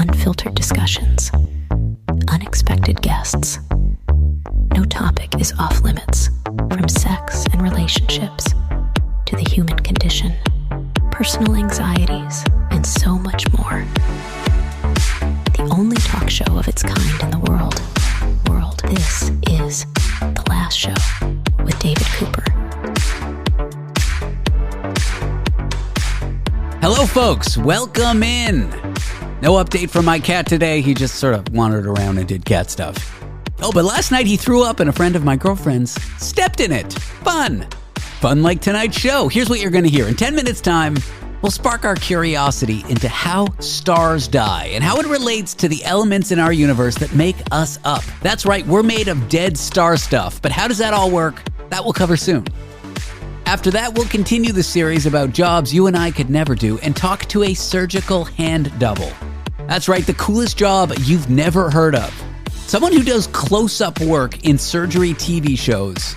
unfiltered discussions, unexpected guests. No topic is off limits, from sex and relationships to the human condition, personal anxieties, and so much more. The only talk show of its kind in the world. This is The Last Show with David Cooper. Hello, folks. Welcome in. No update from my cat today. He just sort of wandered around and did cat stuff. Oh, but last night he threw up and a friend of my girlfriend's stepped in it. Fun like tonight's show. Here's what you're going to hear. In 10 minutes' time, we'll spark our curiosity into how stars die and how it relates to the elements in our universe that make us up. That's right, we're made of dead star stuff. But how does that all work? That we'll cover soon. After that, we'll continue the series about jobs you and I could never do and talk to a surgical hand double. That's right, the coolest job you've never heard of. Someone who does close-up work in surgery TV shows.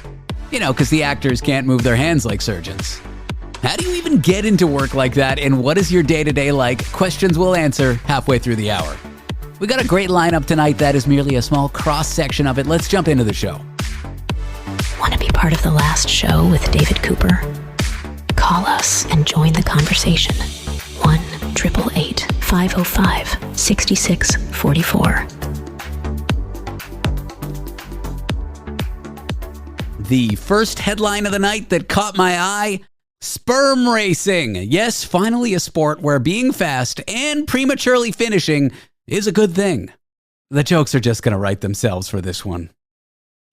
You know, because the actors can't move their hands like surgeons. How do you even get into work like that, and what is your day-to-day like? Questions we'll answer halfway through the hour. We got a great lineup tonight that is merely a small cross-section of it. Let's jump into the show. Want to be part of The Last Show with David Cooper? Call us and join the conversation. 1-888-505-6644. The first headline of the night that caught my eye: sperm racing. Yes, finally a sport where being fast and prematurely finishing is a good thing. The jokes are just going to write themselves for this one.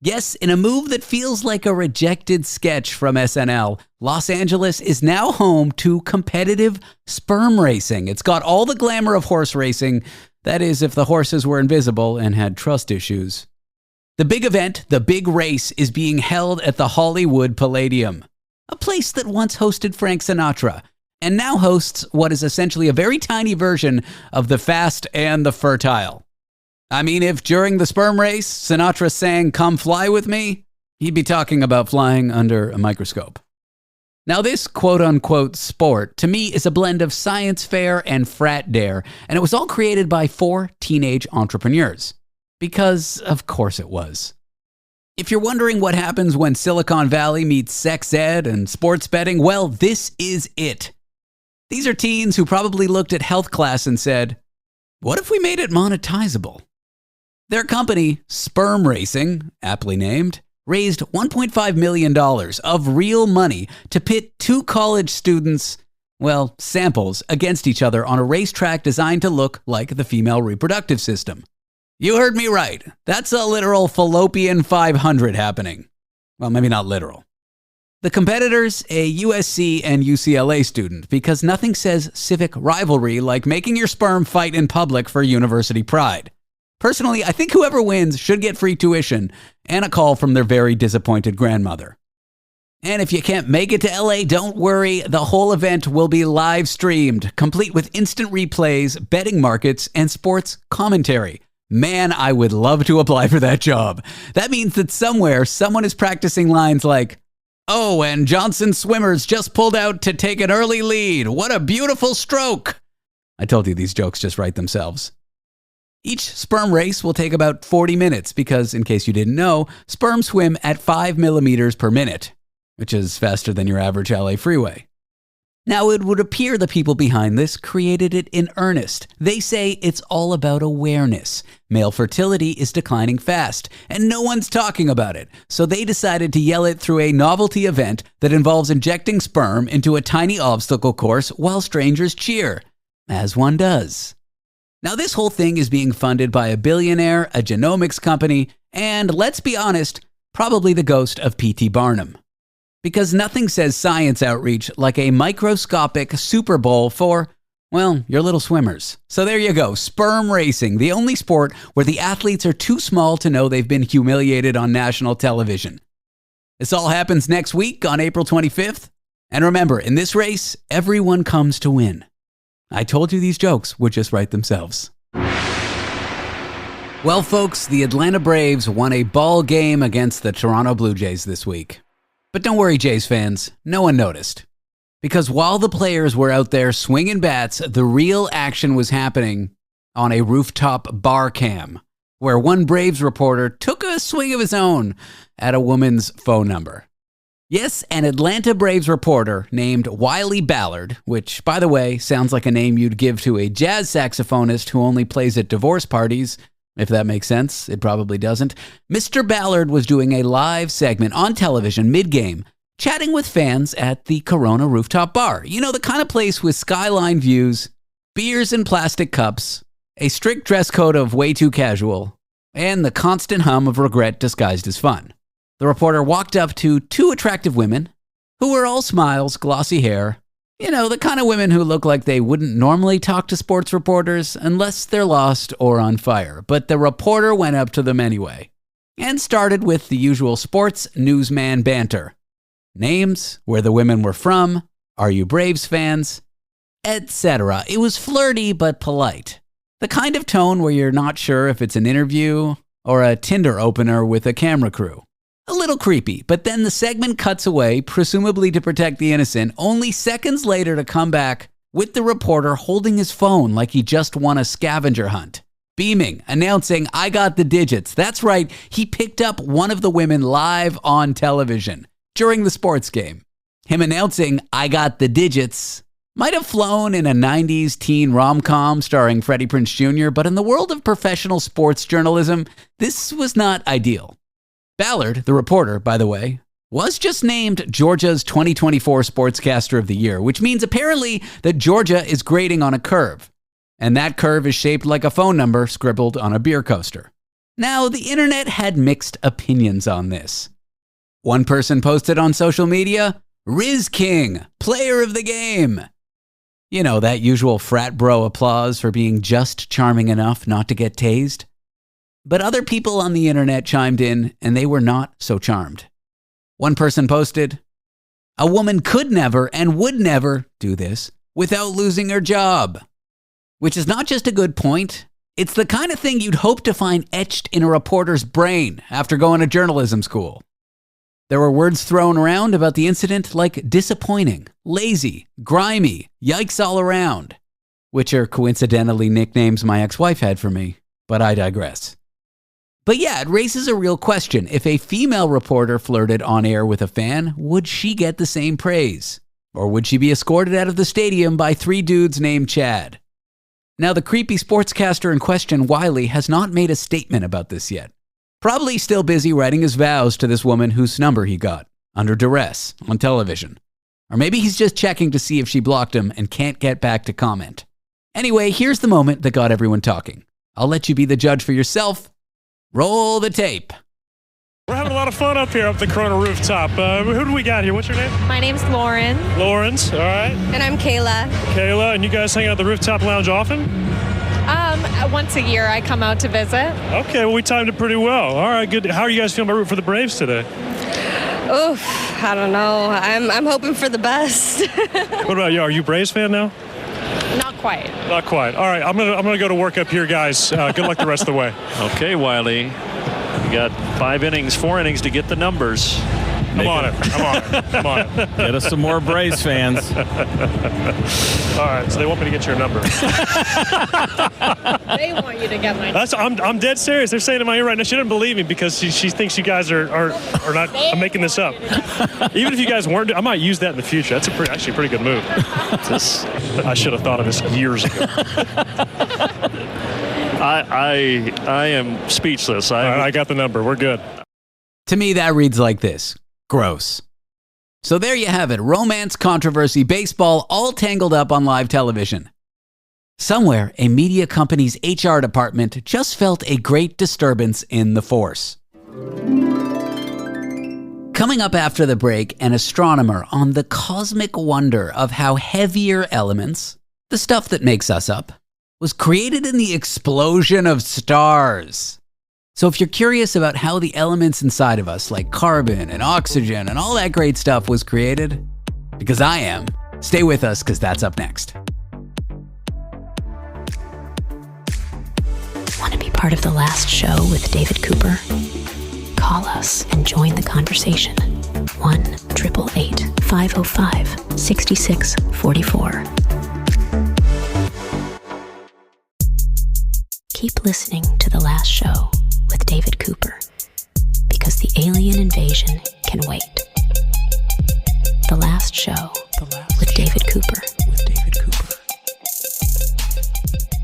Yes, in a move that feels like a rejected sketch from SNL, Los Angeles is now home to competitive sperm racing. It's got all the glamour of horse racing. That is, if the horses were invisible and had trust issues. The big event, the big race, is being held at the Hollywood Palladium, a place that once hosted Frank Sinatra, and now hosts what is essentially a very tiny version of the Fast and the Fertile. I mean, if during the sperm race, Sinatra sang "Come Fly With Me," he'd be talking about flying under a microscope. Now, this quote-unquote sport, to me, is a blend of science fair and frat dare, and it was all created by 4 teenage entrepreneurs. Because, of course it was. If you're wondering what happens when Silicon Valley meets sex ed and sports betting, well, this is it. These are teens who probably looked at health class and said, what if we made it monetizable? Their company, Sperm Racing, aptly named, raised $1.5 million of real money to pit 2 college students, well, samples, against each other on a racetrack designed to look like the female reproductive system. You heard me right. That's a literal fallopian 500 happening. Well, maybe not literal. The competitors, a USC and UCLA student, because nothing says civic rivalry like making your sperm fight in public for university pride. Personally, I think whoever wins should get free tuition and a call from their very disappointed grandmother. And if you can't make it to LA, don't worry. The whole event will be live streamed, complete with instant replays, betting markets, and sports commentary. Man, I would love to apply for that job. That means that somewhere, someone is practicing lines like, "Oh, and Johnson Swimmers just pulled out to take an early lead. What a beautiful stroke." I told you these jokes just write themselves. Each sperm race will take about 40 minutes because, in case you didn't know, sperm swim at 5 millimeters per minute, which is faster than your average LA freeway. Now, it would appear the people behind this created it in earnest. They say it's all about awareness. Male fertility is declining fast, and no one's talking about it. So they decided to yell it through a novelty event that involves injecting sperm into a tiny obstacle course while strangers cheer, as one does. Now, this whole thing is being funded by a billionaire, a genomics company, and, let's be honest, probably the ghost of P.T. Barnum. Because nothing says science outreach like a microscopic Super Bowl for, well, your little swimmers. So there you go, sperm racing, the only sport where the athletes are too small to know they've been humiliated on national television. This all happens next week on April 25th. And remember, in this race, everyone comes to win. I told you these jokes would just write themselves. Well, folks, the Atlanta Braves won a ball game against the Toronto Blue Jays this week. But don't worry, Jays fans, no one noticed. Because while the players were out there swinging bats, the real action was happening on a rooftop bar cam, where one Braves reporter took a swing of his own at a woman's phone number. Yes, an Atlanta Braves reporter named Wiley Ballard, which, by the way, sounds like a name you'd give to a jazz saxophonist who only plays at divorce parties. If that makes sense, it probably doesn't. Mr. Ballard was doing a live segment on television mid-game, chatting with fans at the Corona rooftop bar. You know, the kind of place with skyline views, beers in plastic cups, a strict dress code of way too casual, and the constant hum of regret disguised as fun. The reporter walked up to two attractive women who were all smiles, glossy hair. You know, the kind of women who look like they wouldn't normally talk to sports reporters unless they're lost or on fire. But the reporter went up to them anyway and started with the usual sports newsman banter. Names, where the women were from, are you Braves fans, etc. It was flirty but polite. The kind of tone where you're not sure if it's an interview or a Tinder opener with a camera crew. A little creepy, but then the segment cuts away, presumably to protect the innocent, only seconds later to come back with the reporter holding his phone like he just won a scavenger hunt. Beaming, announcing, "I got the digits." That's right, he picked up one of the women live on television during the sports game. Him announcing, "I got the digits," might have flown in a 90s teen rom-com starring Freddie Prinze Jr., but in the world of professional sports journalism, this was not ideal. Ballard, the reporter, by the way, was just named Georgia's 2024 Sportscaster of the Year, which means apparently that Georgia is grading on a curve. And that curve is shaped like a phone number scribbled on a beer coaster. Now, the internet had mixed opinions on this. One person posted on social media, "Riz King, player of the game." You know, that usual frat bro applause for being just charming enough not to get tased. But other people on the internet chimed in, and they were not so charmed. One person posted, "A woman could never and would never do this without losing her job." Which is not just a good point. It's the kind of thing you'd hope to find etched in a reporter's brain after going to journalism school. There were words thrown around about the incident like disappointing, lazy, grimy, yikes all around, which are coincidentally nicknames my ex-wife had for me, but I digress. But yeah, it raises a real question. If a female reporter flirted on air with a fan, would she get the same praise? Or would she be escorted out of the stadium by three dudes named Chad? Now, the creepy sportscaster in question, Wiley, has not made a statement about this yet. Probably still busy writing his vows to this woman whose number he got, under duress, on television. Or maybe he's just checking to see if she blocked him and can't get back to comment. Anyway, here's the moment that got everyone talking. I'll let you be the judge for yourself. Roll the tape. We're having a lot of fun up here up the Corona rooftop. Who do we got here? What's your name? My name's Lauren. Lawrence, all right. And I'm Kayla. Kayla, and you guys hang out at the rooftop lounge often? Once a year I come out to visit. Okay, well, we timed it pretty well. All right, good. How are you guys feeling about rooting for the Braves today? Oof, I don't know. I'm hoping for the best. What about you? Are you a Braves fan now? Not quite. Not quite. All right, I'm gonna go to work up here, guys. Good luck the rest of the way. Okay, Wiley. You got 4 innings to get the numbers. I'm on it. Get us some more Braves fans. All right, so they want me to get your number. They want you to get my number. I'm dead serious. They're saying in my ear right now, she doesn't believe me because she thinks you guys are not. I'm making this up. Even if you guys weren't, I might use that in the future. That's actually a pretty good move. I should have thought of this years ago. I am speechless. I got the number. We're good. To me, that reads like this. Gross. So there you have it. Romance, controversy, baseball, all tangled up on live television. Somewhere, a media company's HR department just felt a great disturbance in the force. Coming up after the break, an astronomer on the cosmic wonder of how heavier elements, the stuff that makes us up, was created in the explosion of stars. So if you're curious about how the elements inside of us, like carbon and oxygen and all that great stuff was created, because I am, stay with us because that's up next. Want to be part of the last show with David Cooper? Call us and join the conversation. 1-888-505-6644. Keep listening to The Last Show with David Cooper, because the alien invasion can wait. The Last Show with David Cooper.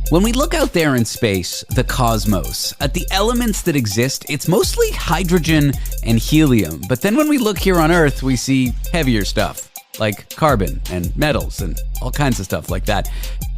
When we look out there in space, the cosmos, at the elements that exist, it's mostly hydrogen and helium. But then when we look here on Earth, we see heavier stuff, like carbon and metals and all kinds of stuff like that.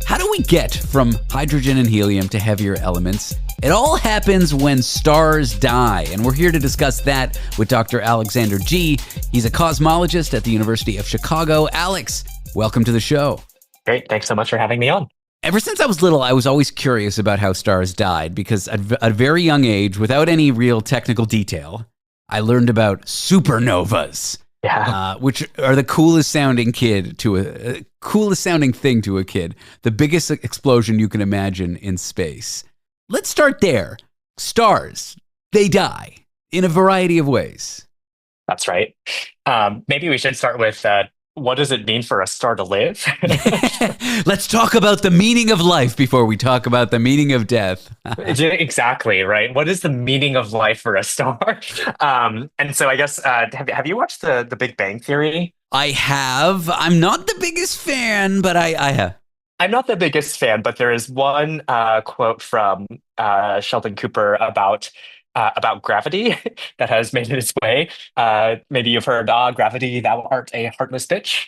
How do we get from hydrogen and helium to heavier elements? It all happens when stars die, and we're here to discuss that with Dr. Alexander G. He's a cosmologist at the University of Chicago. Alex, welcome to the show. Great. Thanks so much for having me on. Ever since I was little, I was always curious about how stars died, because at a very young age, without any real technical detail, I learned about supernovas. Yeah. Which are the coolest sounding thing to a kid. The biggest explosion you can imagine in space. Let's start there. Stars, they die in a variety of ways. That's right. Maybe we should start with what does it mean for a star to live? Let's talk about the meaning of life before we talk about the meaning of death. Exactly, right? What is the meaning of life for a star? And so I guess, have you watched the Big Bang Theory? I have. I'm not the biggest fan, but I have. I'm not the biggest fan, but there is one quote from Sheldon Cooper about gravity that has made its way. Maybe you've heard, gravity, thou art a heartless bitch.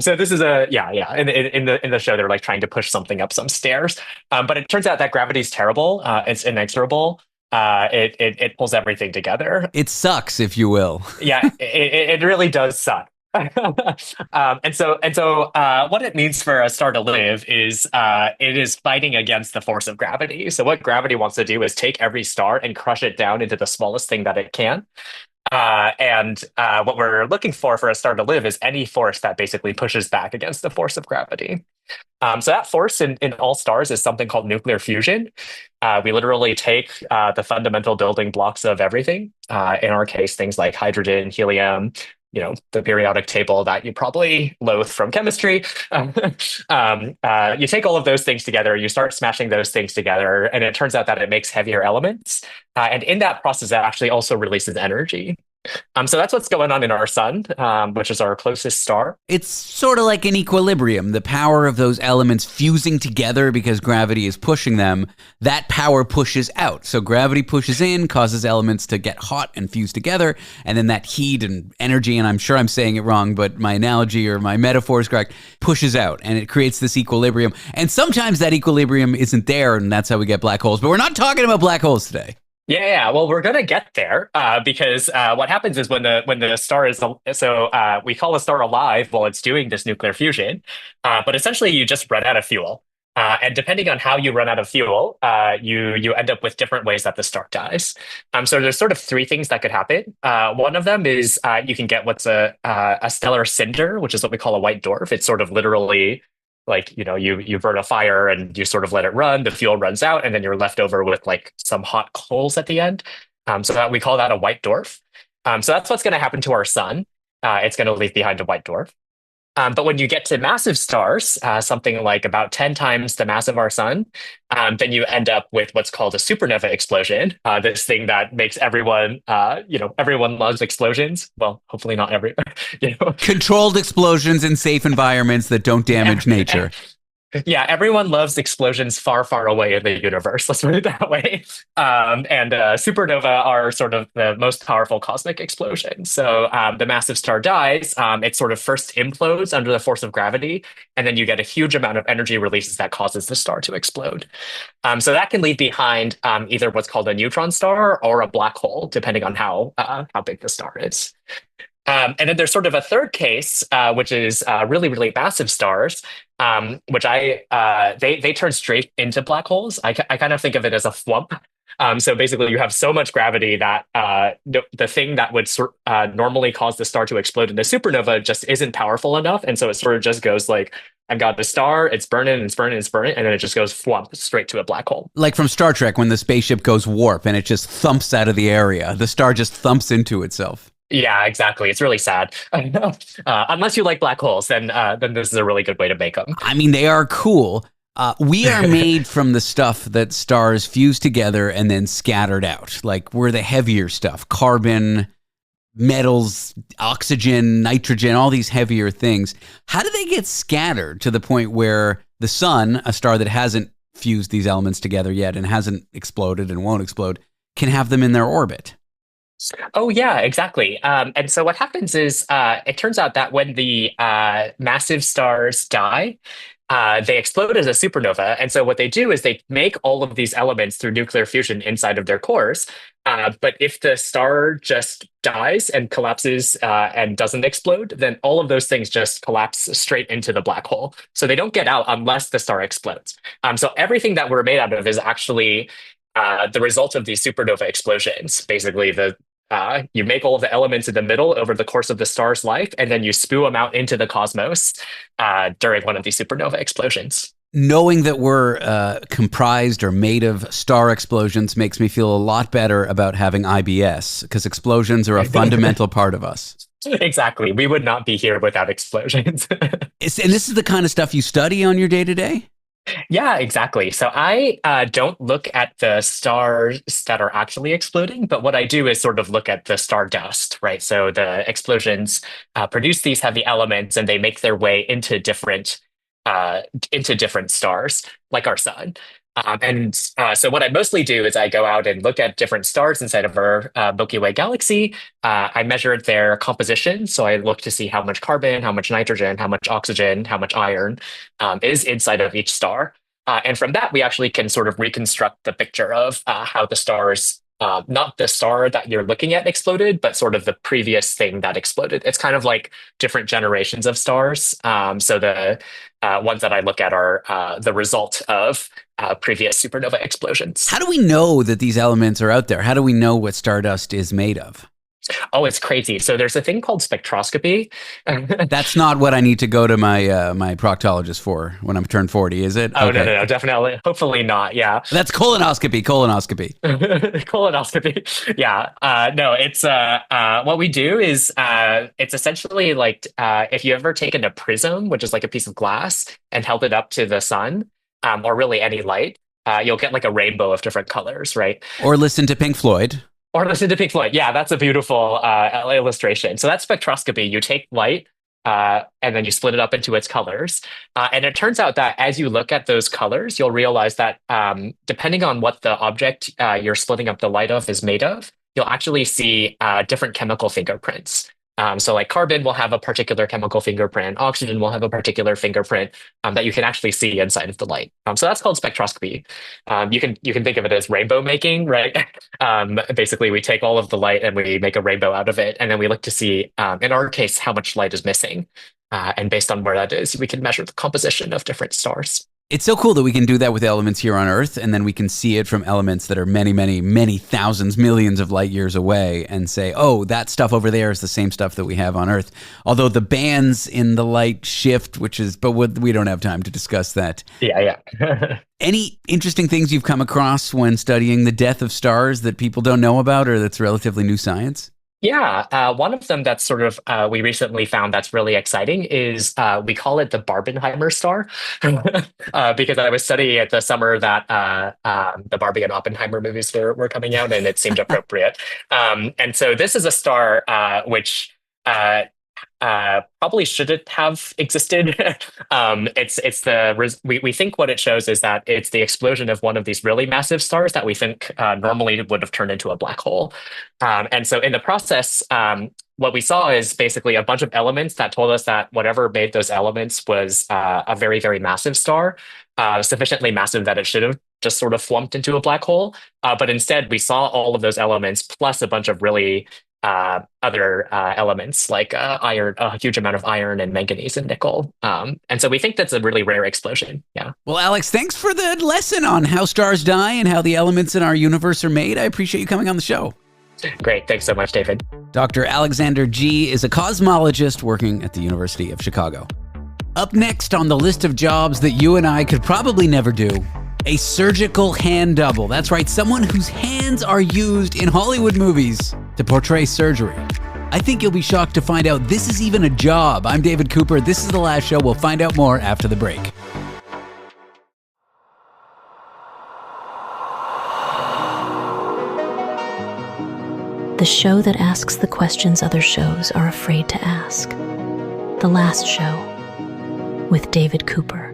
So this is in the show, they're like trying to push something up some stairs. But it turns out that gravity is terrible. It's inexorable. It pulls everything together. It sucks, if you will. Yeah, it really does suck. And so what it means for a star to live is it is fighting against the force of gravity. So what gravity wants to do is take every star and crush it down into the smallest thing that it can. And what we're looking for a star to live is any force that basically pushes back against the force of gravity. So that force in all stars is something called nuclear fusion. We literally take the fundamental building blocks of everything. In our case, things like hydrogen, helium, the periodic table that you probably loathe from chemistry. You take all of those things together, you start smashing those things together, and it turns out that it makes heavier elements. And in that process, that actually also releases energy. So that's what's going on in our sun, which is our closest star. It's sort of like an equilibrium. The power of those elements fusing together because gravity is pushing them, that power pushes out. So gravity pushes in, causes elements to get hot and fuse together, and then that heat and energy, and I'm sure I'm saying it wrong, but my analogy or my metaphor is correct, pushes out, and it creates this equilibrium. And sometimes that equilibrium isn't there, and that's how we get black holes. But we're not talking about black holes today. Yeah, well, we're gonna get there because what happens is when the star is we call a star alive while it's doing this nuclear fusion, but essentially you just run out of fuel, and depending on how you run out of fuel, you end up with different ways that the star dies. So there's sort of three things that could happen. One of them is you can get what's a stellar cinder, which is what we call a white dwarf. It's sort of literally like, you burn a fire and you sort of let it run, the fuel runs out, and then you're left over with like some hot coals at the end. So we call that a white dwarf. So that's what's going to happen to our sun. It's going to leave behind a white dwarf. But when you get to massive stars, something like about 10 times the mass of our sun, then you end up with what's called a supernova explosion. This thing that makes everyone loves explosions. Well, hopefully not everyone. Controlled explosions in safe environments that don't damage nature. Yeah, everyone loves explosions far, far away in the universe. Let's put it that way. And supernova are sort of the most powerful cosmic explosions. So the massive star dies. It sort of first implodes under the force of gravity, and then you get a huge amount of energy releases that causes the star to explode. So that can leave behind either what's called a neutron star or a black hole, depending on how big the star is. And then there's sort of a third case, which is really, really massive stars, which they turn straight into black holes. I kind of think of it as a flump. So basically, you have so much gravity that the thing that would normally cause the star to explode in a supernova just isn't powerful enough. And so it sort of just goes like, I've got the star, it's burning, and and then it just goes flump straight to a black hole. Like from Star Trek, when the spaceship goes warp and it just thumps out of the area. The star just thumps into itself. Yeah, exactly. It's really sad. Unless you like black holes, then this is a really good way to make them. I mean, they are cool. We are made from the stuff that stars fuse together and then scattered out. Like, we're the heavier stuff, carbon, metals, oxygen, nitrogen, all these heavier things. How do they get scattered to the point where the sun, a star that hasn't fused these elements together yet and hasn't exploded and won't explode, can have them in their orbit? Oh, yeah, exactly. And so what happens is it turns out that when the massive stars die, they explode as a supernova. And so what they do is they make all of these elements through nuclear fusion inside of their cores. But if the star just dies and collapses and doesn't explode, then all of those things just collapse straight into the black hole. So they don't get out unless the star explodes. So everything that we're made out of is actually the result of these supernova explosions. Basically, you make all of the elements in the middle over the course of the star's life, and then you spew them out into the cosmos during one of these supernova explosions. Knowing that we're comprised or made of star explosions makes me feel a lot better about having IBS, because explosions are a fundamental part of us. Exactly. We would not be here without explosions. And this is the kind of stuff you study on your day-to-day? Yeah, exactly. So I don't look at the stars that are actually exploding, but what I do is sort of look at the star dust, right? So the explosions produce these heavy elements, and they make their way into different stars, like our sun. So what I mostly do is I go out and look at different stars inside of our Milky Way galaxy. I measure their composition. So I look to see how much carbon, how much nitrogen, how much oxygen, how much iron is inside of each star. And from that, we actually can sort of reconstruct the picture of how the stars, not the star that you're looking at exploded, but sort of the previous thing that exploded. It's kind of like different generations of stars. So the ones that I look at are the result of previous supernova explosions. How do we know that these elements are out there? How do we know what stardust is made of? Oh, it's crazy. So there's a thing called spectroscopy. That's not what I need to go to my proctologist for when I'm turned 40, is it? Oh, okay. No, definitely. Hopefully not. Yeah. That's colonoscopy. Colonoscopy. Yeah. No, it's what we do is it's essentially like if you ever taken a prism, which is like a piece of glass, and held it up to the sun, or really any light, you'll get like a rainbow of different colors, right? Or listen to Pink Floyd. Yeah, that's a beautiful illustration. So that's spectroscopy. You take light and then you split it up into its colors. And it turns out that as you look at those colors, you'll realize that depending on what the object you're splitting up the light of is made of, you'll actually see different chemical fingerprints. So like carbon will have a particular chemical fingerprint, oxygen will have a particular fingerprint that you can actually see inside of the light. So that's called spectroscopy. You can think of it as rainbow making, right? Basically, we take all of the light and we make a rainbow out of it, and then we look to see, in our case, how much light is missing. And based on where that is, we can measure the composition of different stars. It's so cool that we can do that with elements here on Earth, and then we can see it from elements that are many, many, many thousands, millions of light years away and say, oh, that stuff over there is the same stuff that we have on Earth. Although the bands in the light shift, but we don't have time to discuss that. Yeah. Any interesting things you've come across when studying the death of stars that people don't know about or that's relatively new science? Yeah, one of them that's sort of we recently found that's really exciting is we call it the Barbenheimer star because I was studying it the summer that the Barbie and Oppenheimer movies were coming out, and it seemed appropriate. And so this is a star which probably shouldn't have existed. We think what it shows is that it's the explosion of one of these really massive stars that we think normally would have turned into a black hole. And so in the process, what we saw is basically a bunch of elements that told us that whatever made those elements was a very, very massive star, sufficiently massive that it should have just sort of flumped into a black hole. But instead, we saw all of those elements plus a bunch of really other elements like iron, a huge amount of iron and manganese and nickel. And so we think that's a really rare explosion. Yeah. Well, Alex, thanks for the lesson on how stars die and how the elements in our universe are made. I appreciate you coming on the show. Great. Thanks so much, David. Dr. Alexander G. is a cosmologist working at the University of Chicago. Up next on the list of jobs that you and I could probably never do, a surgical hand double. That's right, someone whose hands are used in Hollywood movies to portray surgery. I think you'll be shocked to find out this is even a job. I'm David Cooper. This is The Last Show. We'll find out more after the break. The show that asks the questions other shows are afraid to ask. The Last Show with David Cooper.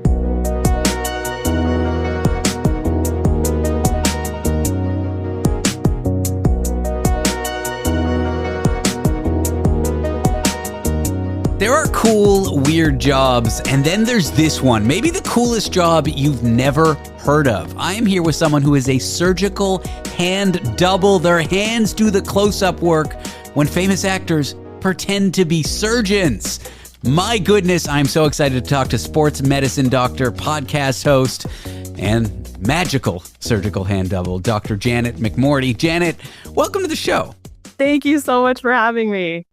There are cool, weird jobs, and then there's this one, maybe the coolest job you've never heard of. I am here with someone who is a surgical hand double. Their hands do the close-up work when famous actors pretend to be surgeons. My goodness, I'm so excited to talk to sports medicine doctor, podcast host, and magical surgical hand double, Dr. Janet McMordie. Janet, welcome to the show. Thank you so much for having me.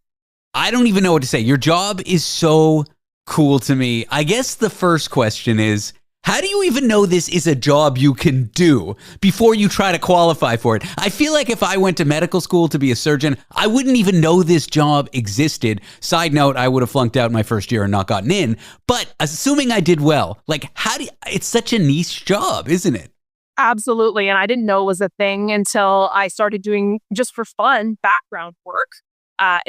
I don't even know what to say. Your job is so cool to me. I guess the first question is, how do you even know this is a job you can do before you try to qualify for it? I feel like if I went to medical school to be a surgeon, I wouldn't even know this job existed. Side note, I would have flunked out my first year and not gotten in. But assuming I did well, it's such a niche job, isn't it? Absolutely. And I didn't know it was a thing until I started doing, just for fun, background work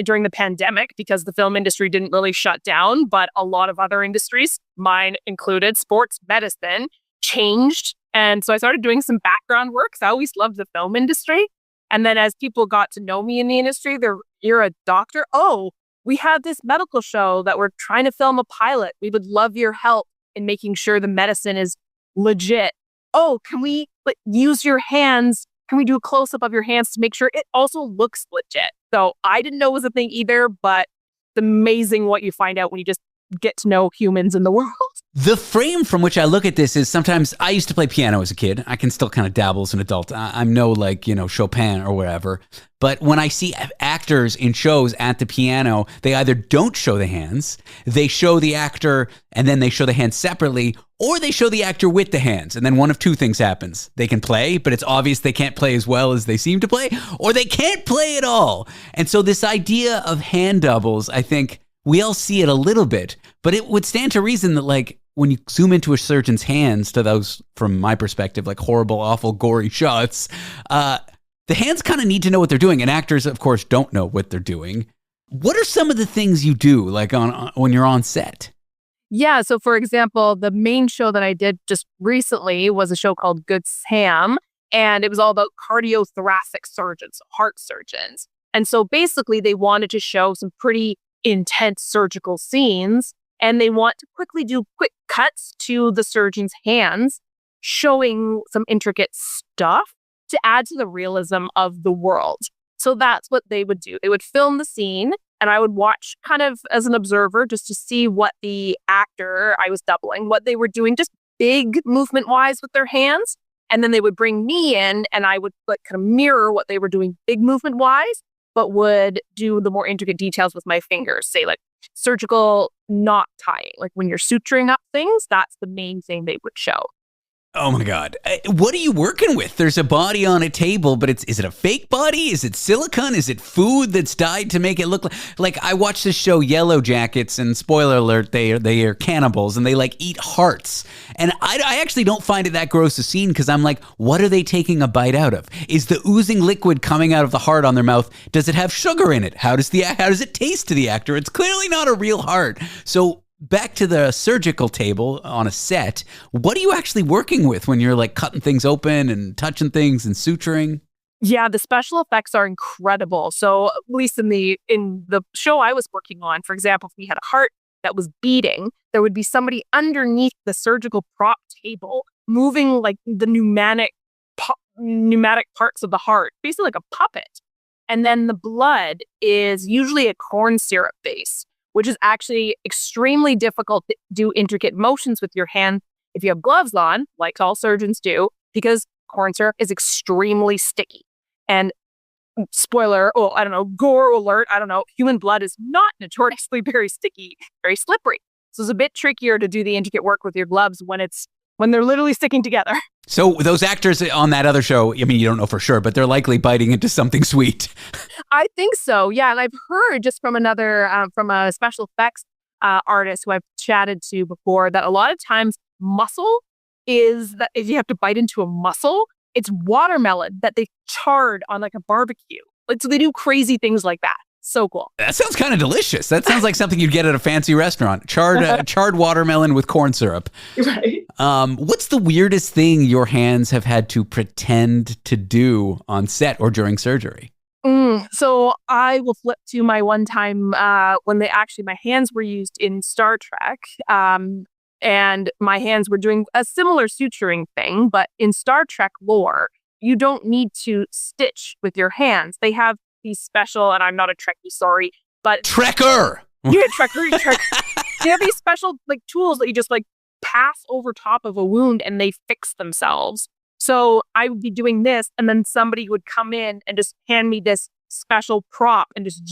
during the pandemic, because the film industry didn't really shut down, but a lot of other industries, mine included, sports medicine, changed. And so I started doing some background work. I always loved the film industry. And then as people got to know me in the industry, you're a doctor? Oh, we have this medical show that we're trying to film a pilot. We would love your help in making sure the medicine is legit. Oh, can we use your hands? Can we do a close-up of your hands to make sure it also looks legit? So I didn't know it was a thing either, but it's amazing what you find out when you just get to know humans in the world. The frame from which I look at this is sometimes I used to play piano as a kid. I can still kind of dabble as an adult. I'm no Chopin or whatever. But when I see actors in shows at the piano, they either don't show the hands, they show the actor and then they show the hands separately, or they show the actor with the hands. And then one of two things happens. They can play, but it's obvious they can't play as well as they seem to play, or they can't play at all. And so this idea of hand doubles, I think we all see it a little bit, but it would stand to reason that when you zoom into a surgeon's hands, to those, from my perspective, horrible, awful, gory shots, the hands kind of need to know what they're doing. And actors, of course, don't know what they're doing. What are some of the things you do, when you're on set? Yeah. So, for example, the main show that I did just recently was a show called Good Sam. And it was all about cardiothoracic surgeons, heart surgeons. And so basically, they wanted to show some pretty intense surgical scenes. And they want to quickly do quick cuts to the surgeon's hands, showing some intricate stuff to add to the realism of the world. So that's what they would do. They would film the scene, and I would watch kind of as an observer just to see what the actor I was doubling, what they were doing, just big movement-wise with their hands. And then they would bring me in, and I would kind of mirror what they were doing big movement-wise, but would do the more intricate details with my fingers, say surgical knot tying. When you're suturing up things, that's the main thing they would show. Oh my God. What are you working with? There's a body on a table, but is it a fake body? Is it silicone? Is it food that's dyed to make it look like I watched this show Yellow Jackets, and spoiler alert, they are cannibals and they eat hearts. And I actually don't find it that gross a scene, because I'm like, what are they taking a bite out of? Is the oozing liquid coming out of the heart on their mouth? Does it have sugar in it? How does it taste to the actor? It's clearly not a real heart. So back to the surgical table on a set, what are you actually working with when you're cutting things open and touching things and suturing? Yeah, the special effects are incredible. So at least in the show I was working on, for example, if we had a heart that was beating, there would be somebody underneath the surgical prop table moving the pneumatic parts of the heart, basically like a puppet. And then the blood is usually a corn syrup base, which is actually extremely difficult to do intricate motions with your hand if you have gloves on, like all surgeons do, because corn syrup is extremely sticky. And spoiler, gore alert, human blood is not notoriously very sticky, very slippery. So it's a bit trickier to do the intricate work with your gloves when they're literally sticking together. So those actors on that other show, you don't know for sure, but they're likely biting into something sweet. I think so, yeah. And I've heard just from from a special effects artist who I've chatted to before, that a lot of times muscle is that if you have to bite into a muscle, it's watermelon that they charred on a barbecue. Like, so they do crazy things like that. So cool. That sounds kind of delicious. That sounds like something you'd get at a fancy restaurant. Charred watermelon with corn syrup. Right. What's the weirdest thing your hands have had to pretend to do on set or during surgery? So I will flip to my one time when my hands were used in Star Trek. And my hands were doing a similar suturing thing, but in Star Trek lore, you don't need to stitch with your hands. They have these special, and I'm not a Trekkie, sorry, but Trekker! Yeah, Trekker. They have these special like tools that you just like pass over top of a wound and they fix themselves. So I would be doing this, and then somebody would come in and just hand me this special prop and just,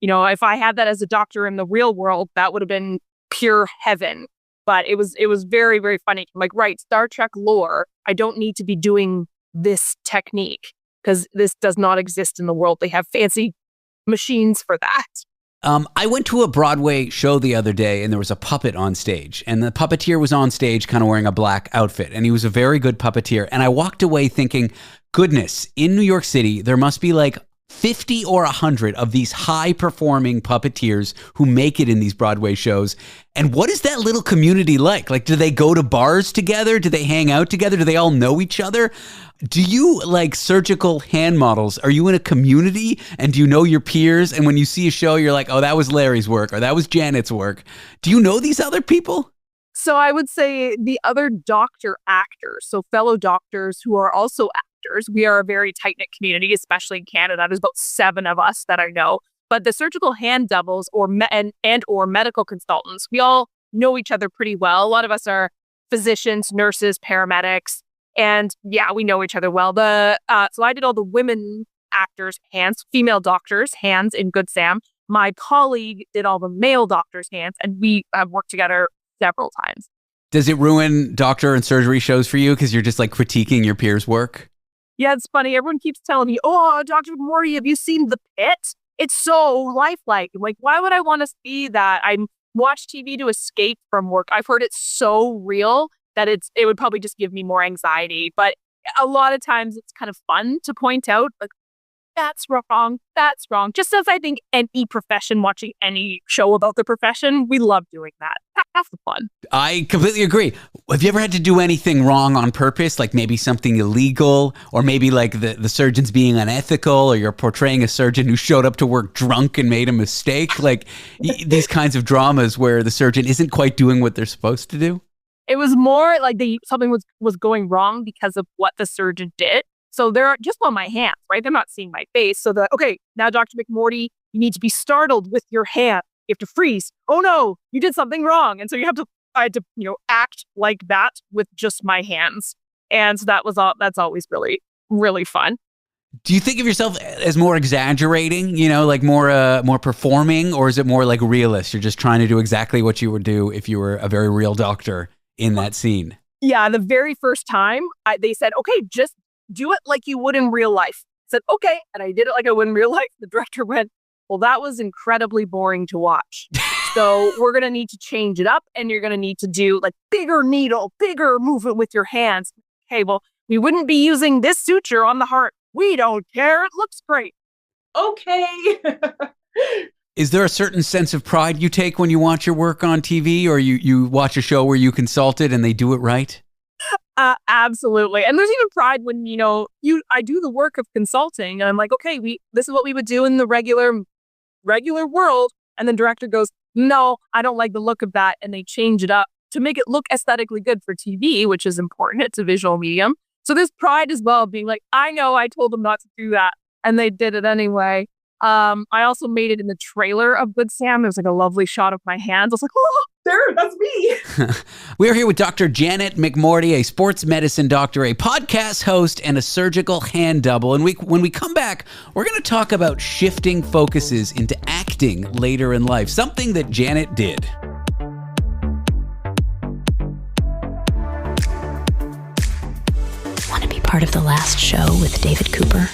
if I had that as a doctor in the real world, that would have been pure heaven. But it was very, very funny. I'm like, right, Star Trek lore, I don't need to be doing this technique because this does not exist in the world. They have fancy machines for that. I went to a Broadway show the other day and there was a puppet on stage, and the puppeteer was on stage kind of wearing a black outfit, and he was a very good puppeteer. And I walked away thinking, goodness, in New York City, there must be like 50 or 100 of these high-performing puppeteers who make it in these Broadway shows. And what is that little community like? Like, do they go to bars together? Do they hang out together? Do they all know each other? Do you, like surgical hand models, are you in a community and do you know your peers? And when you see a show, you're like, oh, that was Larry's work or that was Janet's work. Do you know these other people? So I would say the other doctor actors, so fellow doctors who are also actors, we are a very tight-knit community, especially in Canada. There's about 7 of us that I know. But the surgical hand doubles or medical consultants, we all know each other pretty well. A lot of us are physicians, nurses, paramedics, and yeah, we know each other well. So I did all the women actors' hands, female doctors' hands in Good Sam. My colleague did all the male doctors' hands, and we have worked together several times. Does it ruin doctor and surgery shows for you because you're just like critiquing your peers' work? Yeah, it's funny. Everyone keeps telling me, oh, Dr. McMordie, have you seen The Pit? It's so lifelike. I'm like, why would I want to see that? I watch TV to escape from work. I've heard it's so real that it would probably just give me more anxiety. But a lot of times it's kind of fun to point out, like, that's wrong. That's wrong. Just as I think any profession, watching any show about the profession, we love doing that. That's the fun. I completely agree. Have you ever had to do anything wrong on purpose? Like maybe something illegal, or maybe like the surgeon's being unethical, or you're portraying a surgeon who showed up to work drunk and made a mistake? Like these kinds of dramas where the surgeon isn't quite doing what they're supposed to do? It was more like something was going wrong because of what the surgeon did. So they're just on my hands, right? They're not seeing my face. So okay, now Dr. McMordie, you need to be startled with your hand. You have to freeze. Oh no, you did something wrong. And so I had to, act like that with just my hands. And so that's always really, really fun. Do you think of yourself as more exaggerating, like more performing, or is it more like realist? You're just trying to do exactly what you would do if you were a very real doctor in that scene? Yeah, the very first time they said, okay, just do it like you would in real life. I said, okay. And I did it like I would in real life. The director went, well, that was incredibly boring to watch. So we're going to need to change it up, and you're going to need to do like bigger needle, bigger movement with your hands. Okay, well, we wouldn't be using this suture on the heart. We don't care. It looks great. Okay. Is there a certain sense of pride you take when you watch your work on TV, or you watch a show where you consulted and they do it right? Absolutely. And there's even pride when, I do the work of consulting and I'm like, okay, this is what we would do in the regular world. And then director goes, no, I don't like the look of that. And they change it up to make it look aesthetically good for TV, which is important. It's a visual medium. So there's pride as well, being like, I know I told them not to do that, and they did it anyway. I also made it in the trailer of Good Sam. It was like a lovely shot of my hands. I was like, oh, there, that's me. We're here with Dr. Janet McMordie, a sports medicine doctor, a podcast host, and a surgical hand double. And when we come back, we're going to talk about shifting focuses into acting later in life, something that Janet did. Want to be part of the last show with David Cooper?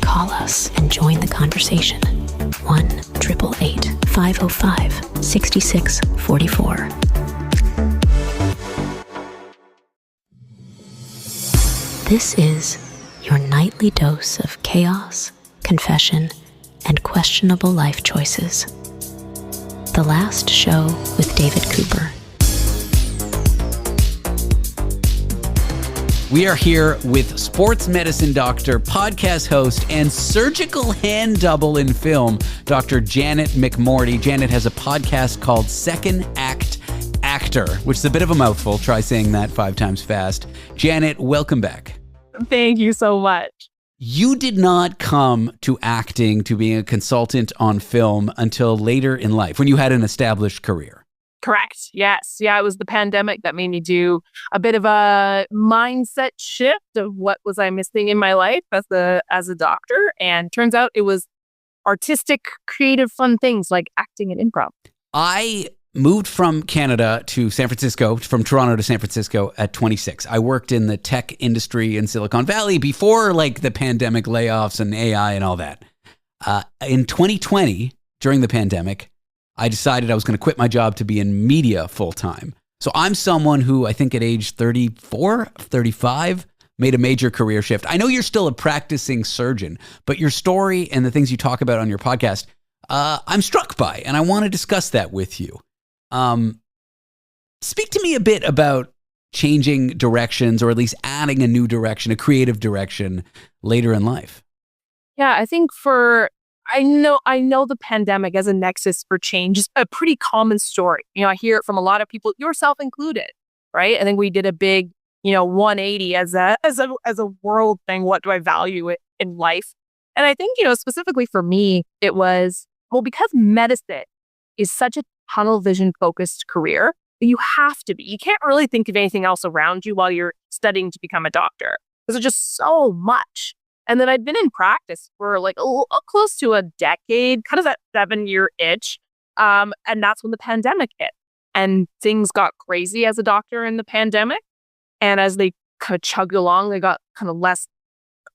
Call us and join the conversation. 1-888-505-6644. This is your nightly dose of chaos confession, and questionable life choices. The Last Show with David Cooper. We are here with sports medicine doctor, podcast host, and surgical hand double in film, Dr. Janet McMordie. Janet has a podcast called Second Act Actor, which is a bit of a mouthful. Try saying that 5 times fast. Janet, welcome back. Thank you so much. You did not come to acting, to being a consultant on film until later in life, when you had an established career. Correct. Yes. Yeah, it was the pandemic that made me do a bit of a mindset shift of what was I missing in my life as a doctor. And turns out it was artistic, creative, fun things like acting and improv. I moved from Canada to San Francisco, from Toronto to San Francisco at 26. I worked in the tech industry in Silicon Valley before like the pandemic layoffs and AI and all that. In 2020, during the pandemic, I decided I was going to quit my job to be in media full time. So I'm someone who I think at age 34, 35, made a major career shift. I know you're still a practicing surgeon, but your story and the things you talk about on your podcast, I'm struck by, and I want to discuss that with you. Speak to me a bit about changing directions, or at least adding a new direction, a creative direction later in life. Yeah, I think I know the pandemic as a nexus for change is a pretty common story. I hear it from a lot of people, yourself included, right? I think we did a big, 180 as a world thing. What do I value it in life? And I think, specifically for me, it was, because medicine is such a tunnel vision focused career, you can't really think of anything else around you while you're studying to become a doctor. There's just so much. And then I'd been in practice for like close to a decade, kind of that 7-year itch. And that's when the pandemic hit. And things got crazy as a doctor in the pandemic. And as they kind of chugged along, they got kind of less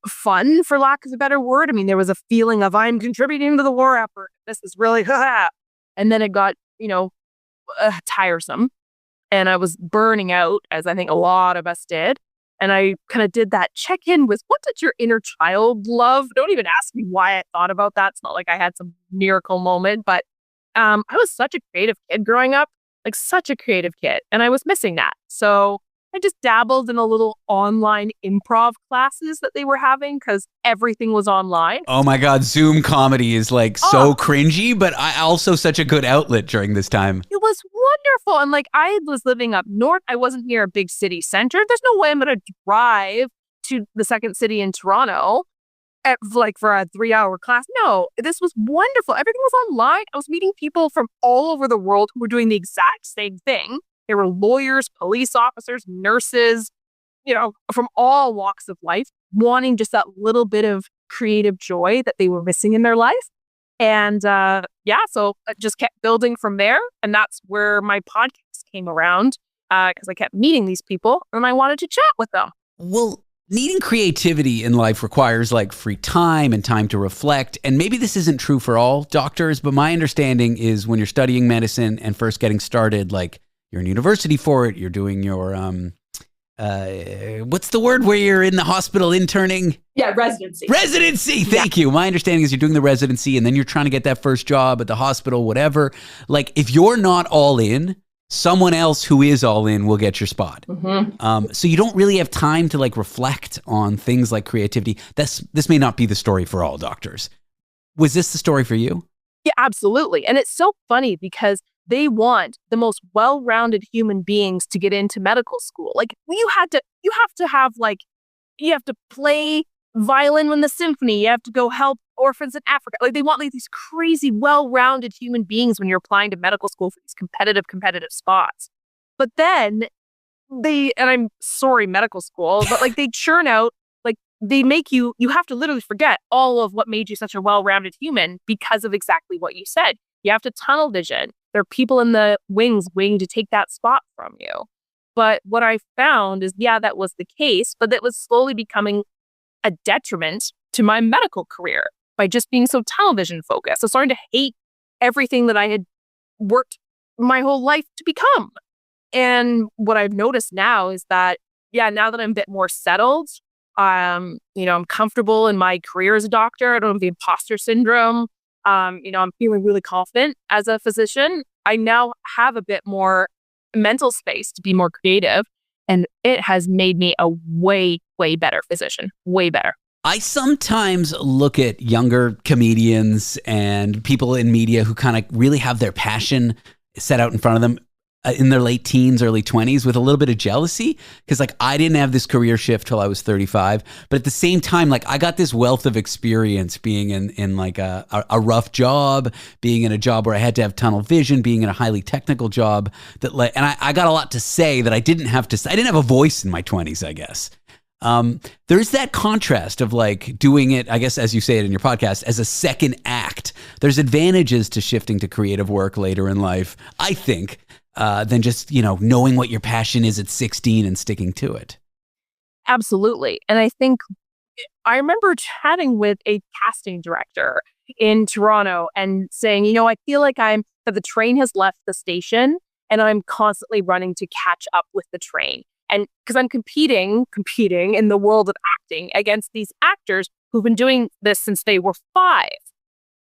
fun, for lack of a better word. I mean, there was a feeling of I'm contributing to the war effort. This is really, and then it got, tiresome. And I was burning out, as I think a lot of us did. And I kind of did that check-in with, what did your inner child love? Don't even ask me why I thought about that. It's not like I had some miracle moment, but I was such a creative kid growing up, like such a creative kid. And I was missing that. So I just dabbled in a little online improv classes that they were having because everything was online. Oh my God, Zoom comedy is like so cringy, but also such a good outlet during this time. It was wonderful. And like I was living up north. I wasn't near a big city center. There's no way I'm going to drive to the second city in Toronto for a 3-hour class. No, this was wonderful. Everything was online. I was meeting people from all over the world who were doing the exact same thing. There were lawyers, police officers, nurses, from all walks of life, wanting just that little bit of creative joy that they were missing in their life. And so I just kept building from there. And that's where my podcast came around because I kept meeting these people and I wanted to chat with them. Well, needing creativity in life requires like free time and time to reflect. And maybe this isn't true for all doctors, but my understanding is when you're studying medicine and first getting started, like you're in university for it, you're doing your, what's the word where you're in the hospital interning? Yeah, residency. Residency, thank you. My understanding is you're doing the residency and then you're trying to get that first job at the hospital, whatever. Like if you're not all in, someone else who is all in will get your spot. Mm-hmm. So you don't really have time to like reflect on things like creativity. This may not be the story for all doctors. Was this the story for you? Yeah, absolutely. And it's so funny because they want the most well-rounded human beings to get into medical school. Like you have to play violin in the symphony. You have to go help orphans in Africa. Like they want like these crazy, well-rounded human beings when you're applying to medical school for these competitive spots. But then and I'm sorry, medical school, but like they churn out, like they make you have to literally forget all of what made you such a well-rounded human because of exactly what you said. You have to tunnel vision. There are people in the wings waiting to take that spot from you. But what I found is, that was the case, but that was slowly becoming a detriment to my medical career by just being so tunnel vision focused. I started to hate everything that I had worked my whole life to become. And what I've noticed now is that, now that I'm a bit more settled, I'm comfortable in my career as a doctor. I don't have the imposter syndrome. I'm feeling really confident as a physician. I now have a bit more mental space to be more creative, and it has made me a way, way better physician. Way better. I sometimes look at younger comedians and people in media who kind of really have their passion set out in front of them in their late teens, early 20s with a little bit of jealousy. Because like I didn't have this career shift till I was 35. But at the same time, like I got this wealth of experience being in like a rough job, being in a job where I had to have tunnel vision, being in a highly technical job and I got a lot to say that I didn't have to say. I didn't have a voice in my 20s, I guess. There's that contrast of like doing it, I guess, as you say it in your podcast, as a second act. There's advantages to shifting to creative work later in life, I think, than just, knowing what your passion is at 16 and sticking to it. Absolutely. And I think I remember chatting with a casting director in Toronto and saying, I feel like that the train has left the station and I'm constantly running to catch up with the train. And because I'm competing in the world of acting against these actors who've been doing this since they were 5.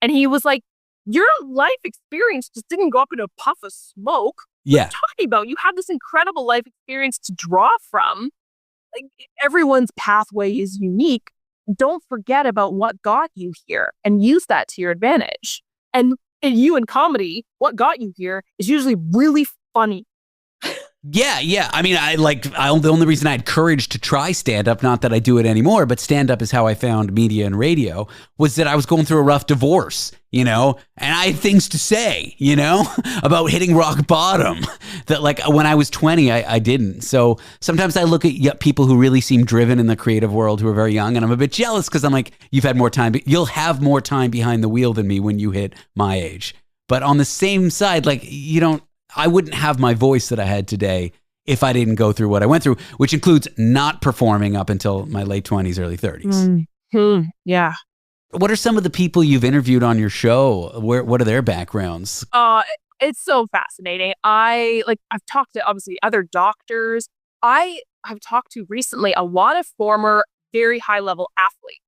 And he was like, your life experience just didn't go up in a puff of smoke. Yeah. What are you talking about? You have this incredible life experience to draw from. Like, everyone's pathway is unique. Don't forget about what got you here and use that to your advantage. And in comedy, what got you here is usually really funny. Yeah. I mean, the only reason I had courage to try stand-up, not that I do it anymore, but stand-up is how I found media and radio, was that I was going through a rough divorce, and I had things to say, about hitting rock bottom that like when I was 20, I didn't. So sometimes I look at people who really seem driven in the creative world who are very young, and I'm a bit jealous because I'm like, you've had more time, but you'll have more time behind the wheel than me when you hit my age. But on the same side, like I wouldn't have my voice that I had today if I didn't go through what I went through, which includes not performing up until my late 20s, early 30s. Mm-hmm. Yeah. What are some of the people you've interviewed on your show? What are their backgrounds? It's so fascinating. I've talked to obviously other doctors. I have talked to recently a lot of former very high level athletes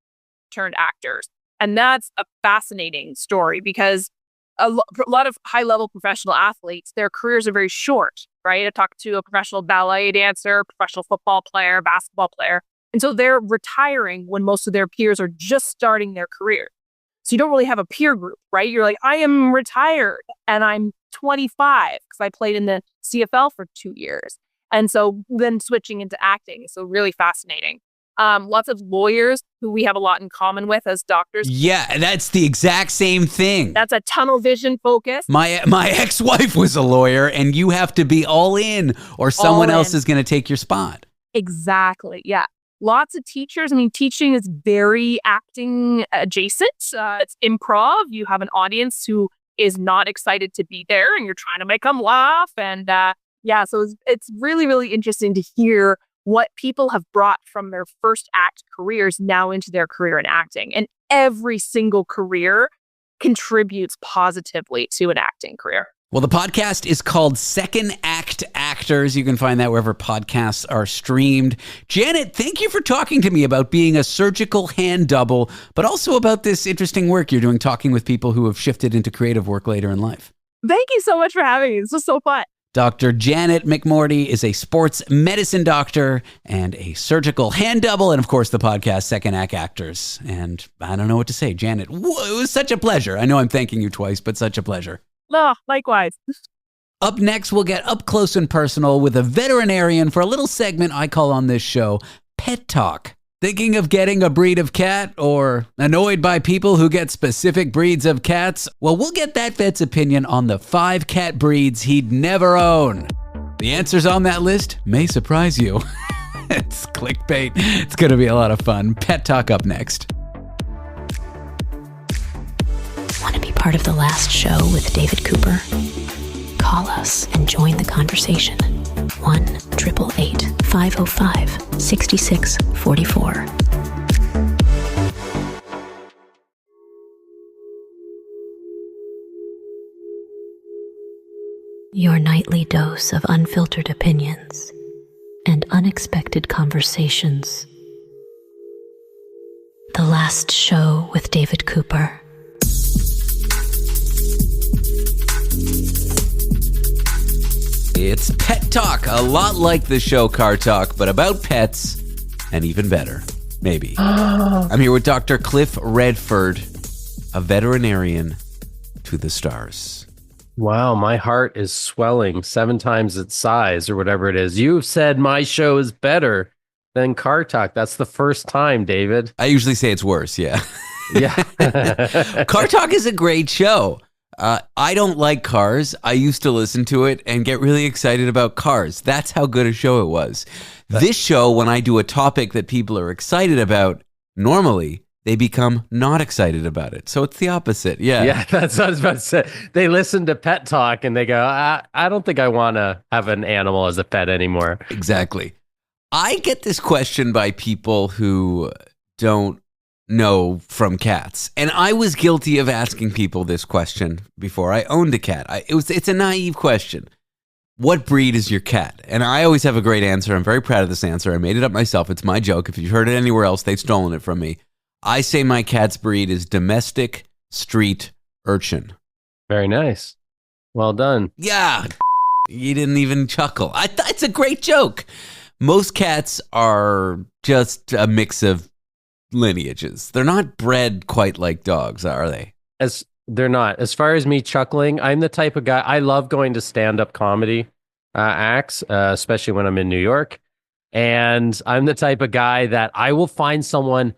turned actors. And that's a fascinating story because a lot of high-level professional athletes, their careers are very short, right? I talked to a professional ballet dancer, professional football player, basketball player. And so they're retiring when most of their peers are just starting their career. So you don't really have a peer group, right? You're like, I am retired and I'm 25 because I played in the CFL for 2 years. And so then switching into acting. So really fascinating. Lots of lawyers who we have a lot in common with as doctors. Yeah, that's the exact same thing. That's a tunnel vision focus. My ex-wife was a lawyer, and you have to be all in or someone else is going to take your spot. Exactly. Yeah. Lots of teachers. I mean, teaching is very acting adjacent. It's improv. You have an audience who is not excited to be there and you're trying to make them laugh. And so it's really, really interesting to hear what people have brought from their first act careers now into their career in acting. And every single career contributes positively to an acting career. Well, the podcast is called Second Act Actors. You can find that wherever podcasts are streamed. Janet, thank you for talking to me about being a surgical hand double, but also about this interesting work you're doing, talking with people who have shifted into creative work later in life. Thank you so much for having me. This was so fun. Dr. Janet McMordie is a sports medicine doctor and a surgical hand double, and of course the podcast Second Act Actors. And I don't know what to say, Janet. It was such a pleasure. I know I'm thanking you twice, but such a pleasure. No, likewise. Up next, we'll get up close and personal with a veterinarian for a little segment I call on this show, Pet Talk. Thinking of getting a breed of cat or annoyed by people who get specific breeds of cats? Well, we'll get that vet's opinion on the 5 cat breeds he'd never own. The answers on that list may surprise you. It's clickbait. It's going to be a lot of fun. Pet Talk up next. Want to be part of the last show with David Cooper? Call us and join the conversation. 1-888-505-6644. Your nightly dose of unfiltered opinions and unexpected conversations The Last Show with David Cooper. It's Pet Talk, a lot like the show Car Talk, but about pets, and even better, maybe. I'm here with Dr. Cliff Redford, a veterinarian to the stars. Wow, my heart is swelling 7 times its size or whatever it is. You've said my show is better than Car Talk. That's the first time, David. I usually say it's worse, yeah. Yeah. Car Talk is a great show. I don't like cars. I used to listen to it and get really excited about cars. That's how good a show it was. This show, when I do a topic that people are excited about, normally they become not excited about it. So it's the opposite. Yeah. Yeah, that's what I was about to say. They listen to Pet Talk and they go, I don't think I want to have an animal as a pet anymore. Exactly. I get this question by people who don't know from cats. And I was guilty of asking people this question before I owned a cat. It's a naive question. What breed is your cat? And I always have a great answer. I'm very proud of this answer. I made it up myself. It's my joke. If you've heard it anywhere else, they've stolen it from me. I say my cat's breed is domestic street urchin. Very nice. Well done. Yeah. You didn't even chuckle. It's a great joke. Most cats are just a mix of lineages. They're not bred quite like dogs, are they? They're not. As far as me chuckling, I'm the type of guy, I love going to stand-up comedy acts, especially when I'm in New York. And I'm the type of guy that I will find someone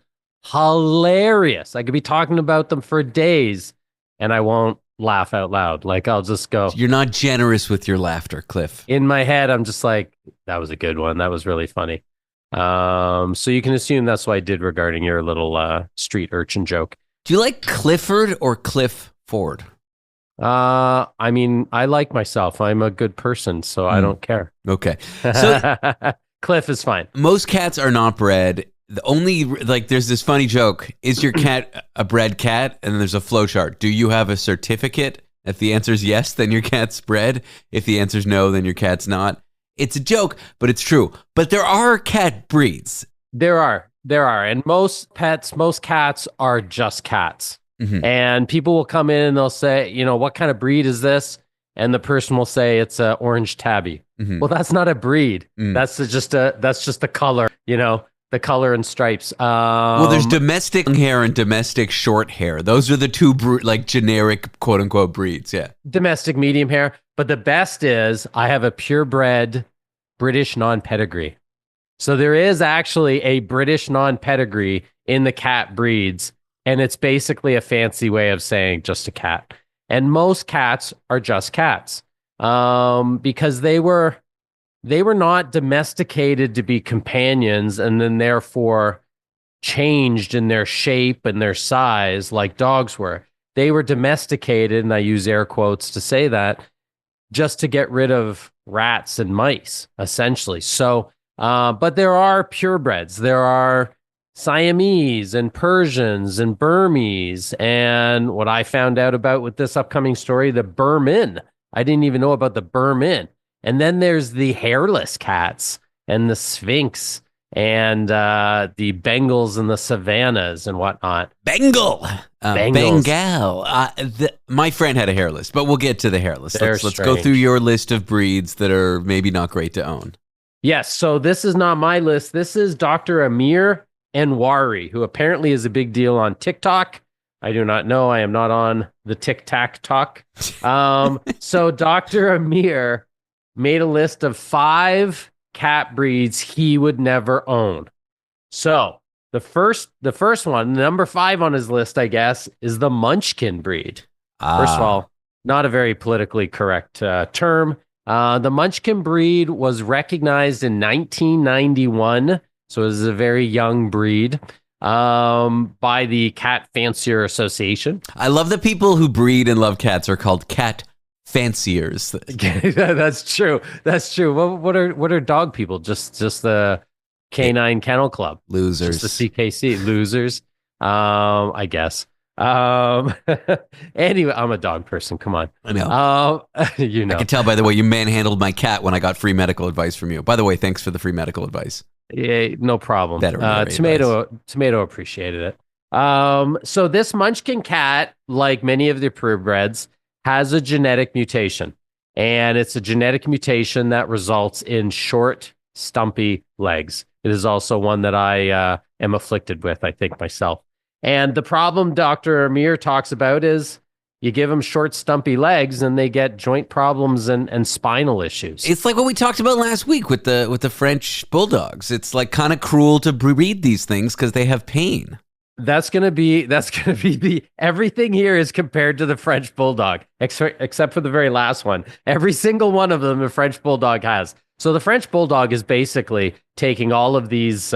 hilarious. I could be talking about them for days and I won't laugh out loud. Like I'll just go. You're not generous with your laughter, Cliff. In my head, I'm just like, that was a good one. That was really funny. So you can assume that's what I did regarding your little street urchin joke. Do you like Clifford or Cliff Ford? I mean, I like myself. I'm a good person, so I don't care. Okay. So Cliff is fine. Most cats are not bred. There's this funny joke. Is your cat a bred cat? And then there's a flow chart. Do you have a certificate? If the answer is yes, then your cat's bred. If the answer is no, then your cat's not. It's a joke, but it's true. But there are cat breeds. There are. And most cats are just cats. Mm-hmm. And people will come in and they'll say, what kind of breed is this? And the person will say it's an orange tabby. Mm-hmm. Well, that's not a breed. That's just the color, the color and stripes. Well, there's domestic hair and domestic short hair. Those are the two generic quote unquote breeds. Yeah. Domestic medium hair. But the best is I have a purebred British non-pedigree. So there is actually a British non-pedigree in the cat breeds. And it's basically a fancy way of saying just a cat. And most cats are just cats because they were not domesticated to be companions and then therefore changed in their shape and their size like dogs were. They were domesticated, and I use air quotes to say that, just to get rid of rats and mice, essentially. So, but there are purebreds. There are Siamese and Persians and Burmese. And what I found out about with this upcoming story, the Burman. I didn't even know about the Burman. And then there's the hairless cats and the Sphinx and the Bengals and the Savannahs and whatnot. Bengal. My friend had a hairless, but we'll get to the hairless. Let's go through your list of breeds that are maybe not great to own. Yes, so this is not my list. This is Dr. Amir Anwari, who apparently is a big deal on TikTok. I do not know. I am not on the Tic-Tac Talk. So Dr. Amir made a list of 5 cat breeds he would never own. So the first one, number 5 on his list, I guess, is the Munchkin breed. First of all, not a very politically correct term. The Munchkin breed was recognized in 1991, so it was a very young breed, by the Cat Fancier Association. I love that people who breed and love cats are called cat fanciers. That's true. What are dog people? Just the Canine Kennel Club. Losers. Just the CKC. Losers. I guess. Anyway, I'm a dog person. Come on. I know. I can tell by the way you manhandled my cat when I got free medical advice from you. By the way, thanks for the free medical advice. Yeah, no problem. Tomato appreciated it. So this Munchkin cat, like many of the purebreds, has a genetic mutation. And it's a genetic mutation that results in short, stumpy legs. It is also one that I am afflicted with, I think, myself. And the problem Dr. Amir talks about is you give them short, stumpy legs and they get joint problems and spinal issues. It's like what we talked about last week with the French bulldogs. It's like kind of cruel to breed these things because they have pain. That's gonna be the everything here is compared to the French bulldog, except for the very last one. Every single one of them, the French bulldog has. So the French bulldog is basically taking all of these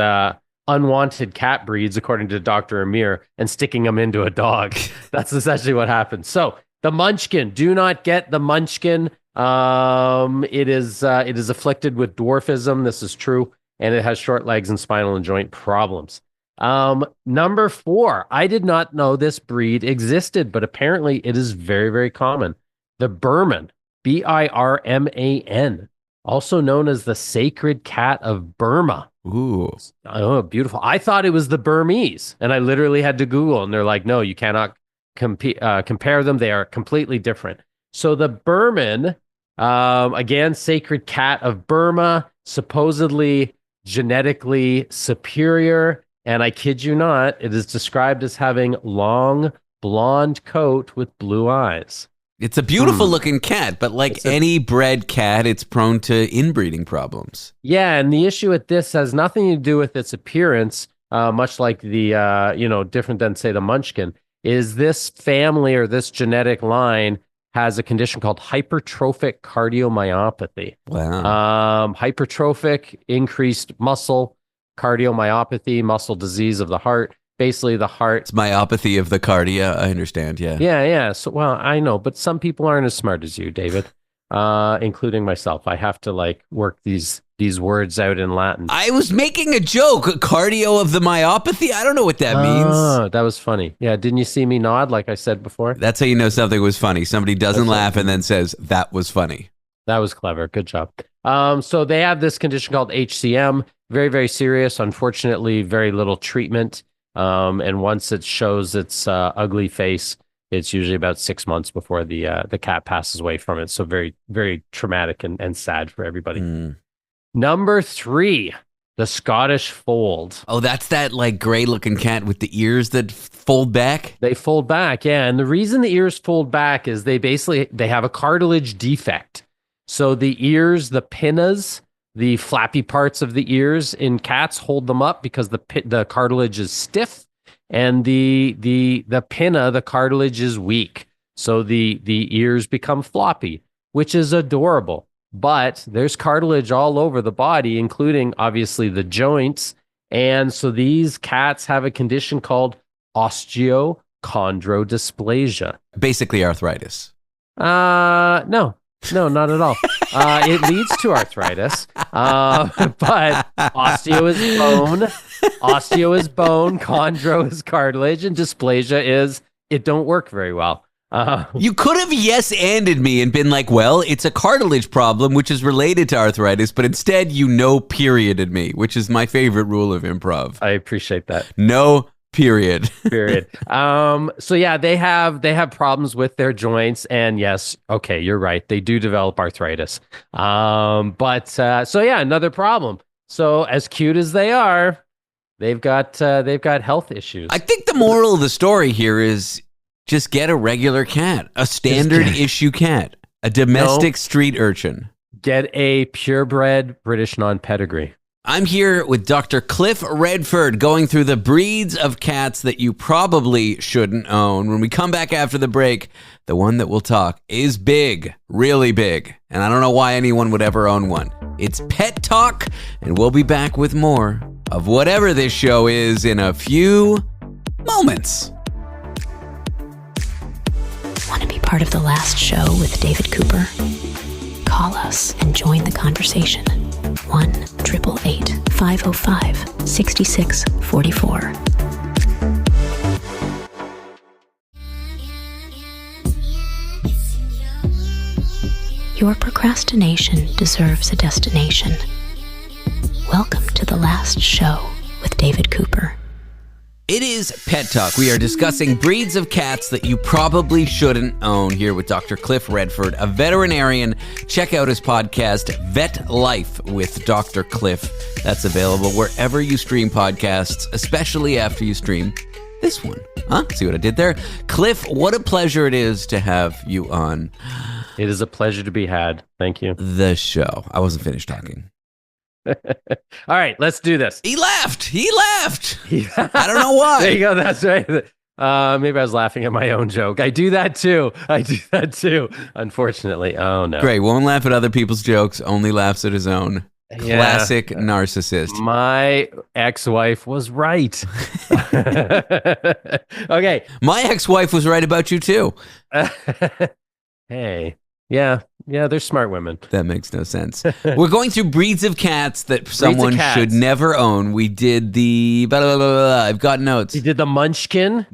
unwanted cat breeds, according to Dr. Amir, and sticking them into a dog. That's essentially what happens. So the Munchkin, do not get the Munchkin. It is afflicted with dwarfism. This is true, and it has short legs and spinal and joint problems. Number 4, I did not know this breed existed, but apparently it is very, very common. The Birman, Birman, also known as the sacred cat of Burma. Ooh. Oh, beautiful. I thought it was the Burmese, and I literally had to Google, and they're like, no, you cannot compare them. They are completely different. So the Birman, again, sacred cat of Burma, supposedly genetically superior. And I kid you not, it is described as having long blonde coat with blue eyes. It's a beautiful looking cat, but like any bred cat, it's prone to inbreeding problems. Yeah, and the issue with this has nothing to do with its appearance, much like the, different than, say, the Munchkin, is this family or this genetic line has a condition called hypertrophic cardiomyopathy. Wow. Hypertrophic, increased muscle, cardiomyopathy, muscle disease of the heart. Basically, the heart. It's myopathy of the cardia. I understand. Yeah. Yeah. So, well, I know, but some people aren't as smart as you, David, including myself. I have to work these words out in Latin. I was making a joke. Cardio of the myopathy. I don't know what that means. Oh, that was funny. Yeah. Didn't you see me nod like I said before? That's how you know something was funny. Somebody doesn't laugh and then says that was funny. That was clever. Good job. So they have this condition called HCM. Very, very serious. Unfortunately, very little treatment. And once it shows its ugly face, it's usually about 6 months before the cat passes away from it. So very, very traumatic and sad for everybody. Number 3, the Scottish Fold. Oh, that's that gray looking cat with the ears that fold back? They fold back, yeah. And the reason the ears fold back is they have a cartilage defect. So the ears, the pinnas, the flappy parts of the ears in cats hold them up because the cartilage is stiff, and the pinna, the cartilage is weak. So the ears become floppy, which is adorable. But there's cartilage all over the body, including obviously the joints. And so these cats have a condition called osteochondrodysplasia. Basically arthritis. No, not at all. It leads to arthritis, but osteo is bone, chondro is cartilage, and dysplasia is it don't work very well. You could have yes-anded me and been like, well, it's a cartilage problem, which is related to arthritis, but instead perioded me, which is my favorite rule of improv. I appreciate that. No period. So yeah, they have problems with their joints, and yes, okay, you're right. They do develop arthritis. So yeah, another problem. So as cute as they are, they've got health issues. I think the moral of the story here is just get a regular cat, a standard issue cat, a domestic street urchin. Get a purebred British non-pedigree. I'm here with Dr. Cliff Redford going through the breeds of cats that you probably shouldn't own. When we come back after the break, the one that we'll talk is big, really big, and I don't know why anyone would ever own one. It's Pet Talk, and we'll be back with more of whatever this show is in a few moments. Want to be part of the last show with David Cooper? Call us and join the conversation. 1-888-505-6644. Your procrastination deserves a destination. Welcome to the last show with David Cooper. It is Pet Talk. We are discussing breeds of cats that you probably shouldn't own here with Dr. Cliff Redford, a veterinarian. Check out his podcast, Vet Life with Dr. Cliff. That's available wherever you stream podcasts, especially after you stream this one. Huh? See what I did there? Cliff, what a pleasure it is to have you on. It is a pleasure to be had. Thank you. The show. I wasn't finished talking. All right, let's do this. He left. I don't know why. There you go. That's right. Maybe I was laughing at my own joke. I do that too. Unfortunately. Oh, no. Great. Won't laugh at other people's jokes. Only laughs at his own. Classic narcissist. My ex-wife was right. Okay. My ex-wife was right about you too. Hey. Yeah, they're smart women. That makes no sense. We're going through breeds of cats that someone should never own. We did the blah, blah, blah, blah. I've got notes. We did the Munchkin.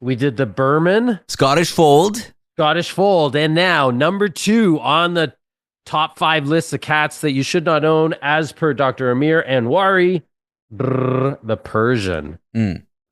We did the Berman. Scottish Fold. And now, number 2 on the top 5 lists of cats that you should not own, as per Dr. Amir Anwari, the Persian.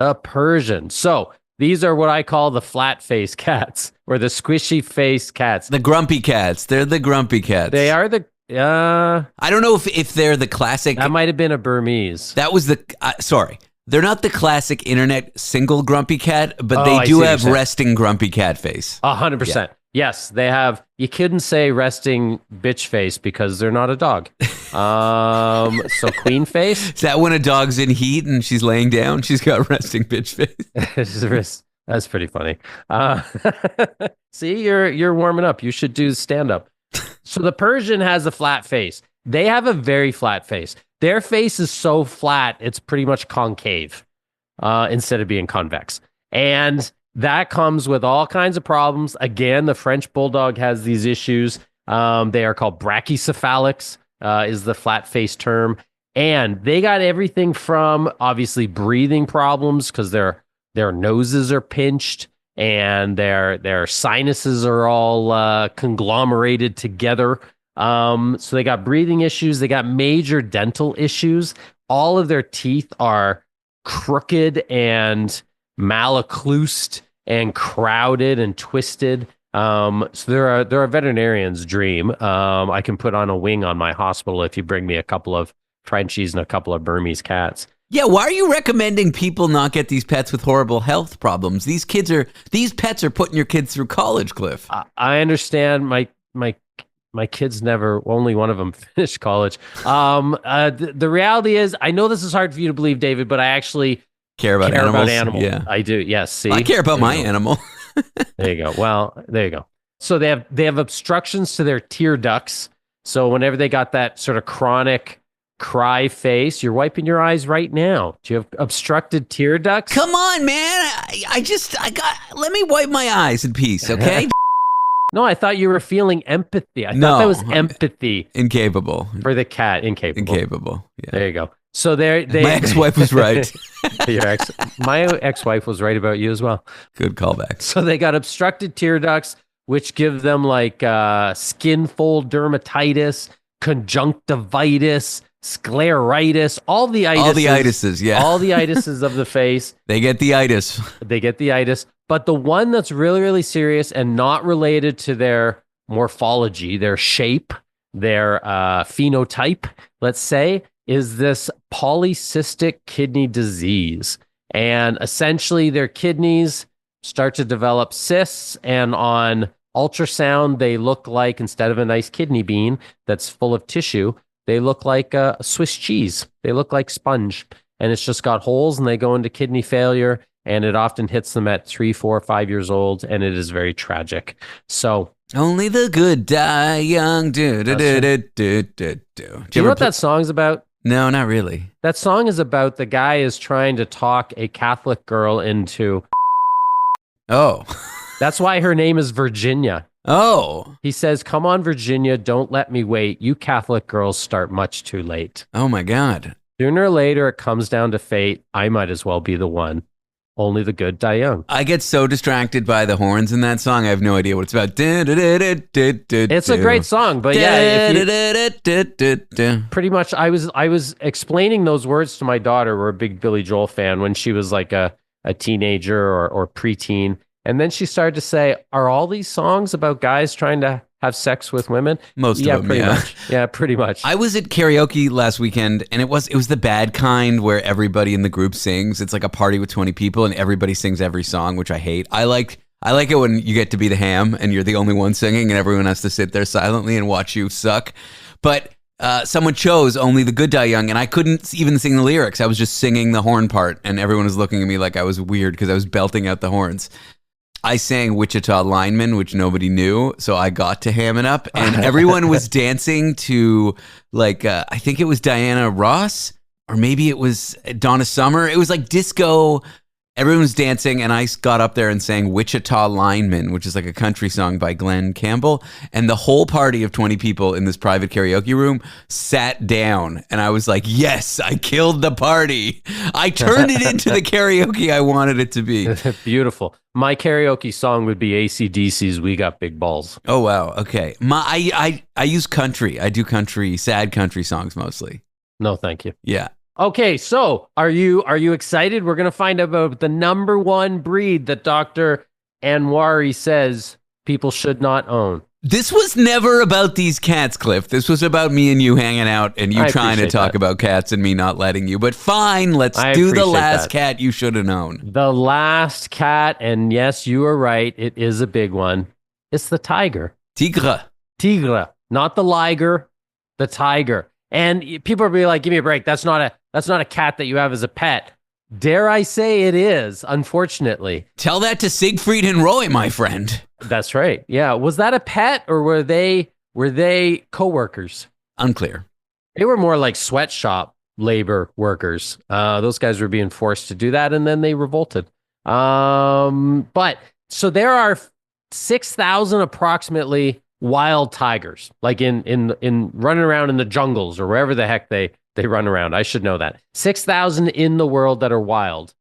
A Persian. So, these are what I call the flat-faced cats, or the squishy-faced cats. The grumpy cats. They're the grumpy cats. They are the... I don't know if they're the classic... That might have been a Burmese. That was the... sorry. They're not the classic internet single grumpy cat, but they do have resting grumpy cat face. 100%. Yeah. Yes, they have. You couldn't say resting bitch face because they're not a dog. So queen face. Is that when a dog's in heat and she's laying down? She's got resting bitch face. That's pretty funny. See, you're warming up. You should do stand up. So the Persian has a flat face. They have a very flat face. Their face is so flat, it's pretty much concave instead of being convex. And that comes with all kinds of problems. Again, the French Bulldog has these issues. They are called brachycephalics, is the flat-faced term. And they got everything from, obviously, breathing problems because their noses are pinched and their sinuses are all conglomerated together. So they got breathing issues. They got major dental issues. All of their teeth are crooked and malocclused and crowded and twisted. So they're a veterinarian's dream. I can put on a wing on my hospital if you bring me a couple of Frenchies and a couple of Burmese cats. Yeah, why are you recommending people not get these pets with horrible health problems? These pets are putting your kids through college, Cliff. I understand. My kids only one of them finished college. The reality is, I know this is hard for you to believe, David, but I actually care about animals. Yeah, I do. Yes. See, I care about my animal. There you go. Well, there you go. So they have obstructions to their tear ducts. So whenever they got that sort of chronic cry face, you're wiping your eyes right now. Do you have obstructed tear ducts? Come on, man. Let me wipe my eyes in peace, okay? No, I thought you were feeling empathy. I thought that was empathy. Incapable. For the cat. Incapable. Yeah. There you go. So my ex-wife was right. My ex-wife was right about you as well. Good callback. So they got obstructed tear ducts, which give them like skin fold dermatitis, conjunctivitis, scleritis, all the itises. All the itises, yeah. All the itises of the face. They get the itis. But the one that's really, really serious and not related to their morphology, their shape, their phenotype, let's say, is this polycystic kidney disease. And essentially their kidneys start to develop cysts, and on ultrasound, they look like, instead of a nice kidney bean that's full of tissue, they look like a Swiss cheese. They look like sponge, and it's just got holes, and they go into kidney failure, and it often hits them at 3, 4, 5 years old, and it is very tragic. So only the good die young. Do you know what that song's about? No, not really. That song is about the guy is trying to talk a Catholic girl into. Oh, that's why her name is Virginia. Oh, he says, "Come on, Virginia, don't let me wait. You Catholic girls start much too late." Oh my God. Sooner or later, it comes down to fate. I might as well be the one. Only the good die young. I get so distracted by the horns in that song. I have no idea what it's about. It's a great song, but yeah, pretty much. I was explaining those words to my daughter. We're a big Billy Joel fan when she was like a teenager or preteen, and then she started to say, "Are all these songs about guys trying to have sex with women?" Most of them, pretty much. Yeah, pretty much. I was at karaoke last weekend, and it was the bad kind where everybody in the group sings. It's like a party with 20 people, and everybody sings every song, which I hate. I like it when you get to be the ham, and you're the only one singing, and everyone has to sit there silently and watch you suck. But someone chose Only the Good Die Young, and I couldn't even sing the lyrics. I was just singing the horn part, and everyone was looking at me like I was weird because I was belting out the horns. I sang Wichita Lineman, which nobody knew, so I got to ham it up, and everyone was dancing to, like, I think it was Diana Ross, or maybe it was Donna Summer. It was like disco. Everyone was dancing, and I got up there and sang Wichita Lineman, which is like a country song by Glenn Campbell, and the whole party of 20 people in this private karaoke room sat down, and I was like, yes, I killed the party. I turned it into the karaoke I wanted it to be. Beautiful. My karaoke song would be AC/DC's We Got Big Balls. Oh, wow. Okay. I use country. I do country, sad country songs mostly. No, thank you. Yeah. Okay, so are you excited? We're going to find out about the number one breed that Dr. Anwari says people should not own. This was never about these cats, Cliff. This was about me and you hanging out and you trying to talk about cats and me not letting you. But fine, let's do the last cat you should have known. The last cat, and yes, you are right. It is a big one. It's the tiger. Tigre. Not the liger, the tiger. And people are be like, give me a break. That's not a cat that you have as a pet. Dare I say it is, unfortunately. Tell that to Siegfried and Roy, my friend. That's right. Yeah. Was that a pet or were they co-workers? Unclear. They were more like sweatshop labor workers. Those guys were being forced to do that and then they revolted. But so there are 6,000 approximately wild tigers, like in running around in the jungles or wherever the heck they run around. I should know that. 6,000 in the world that are wild.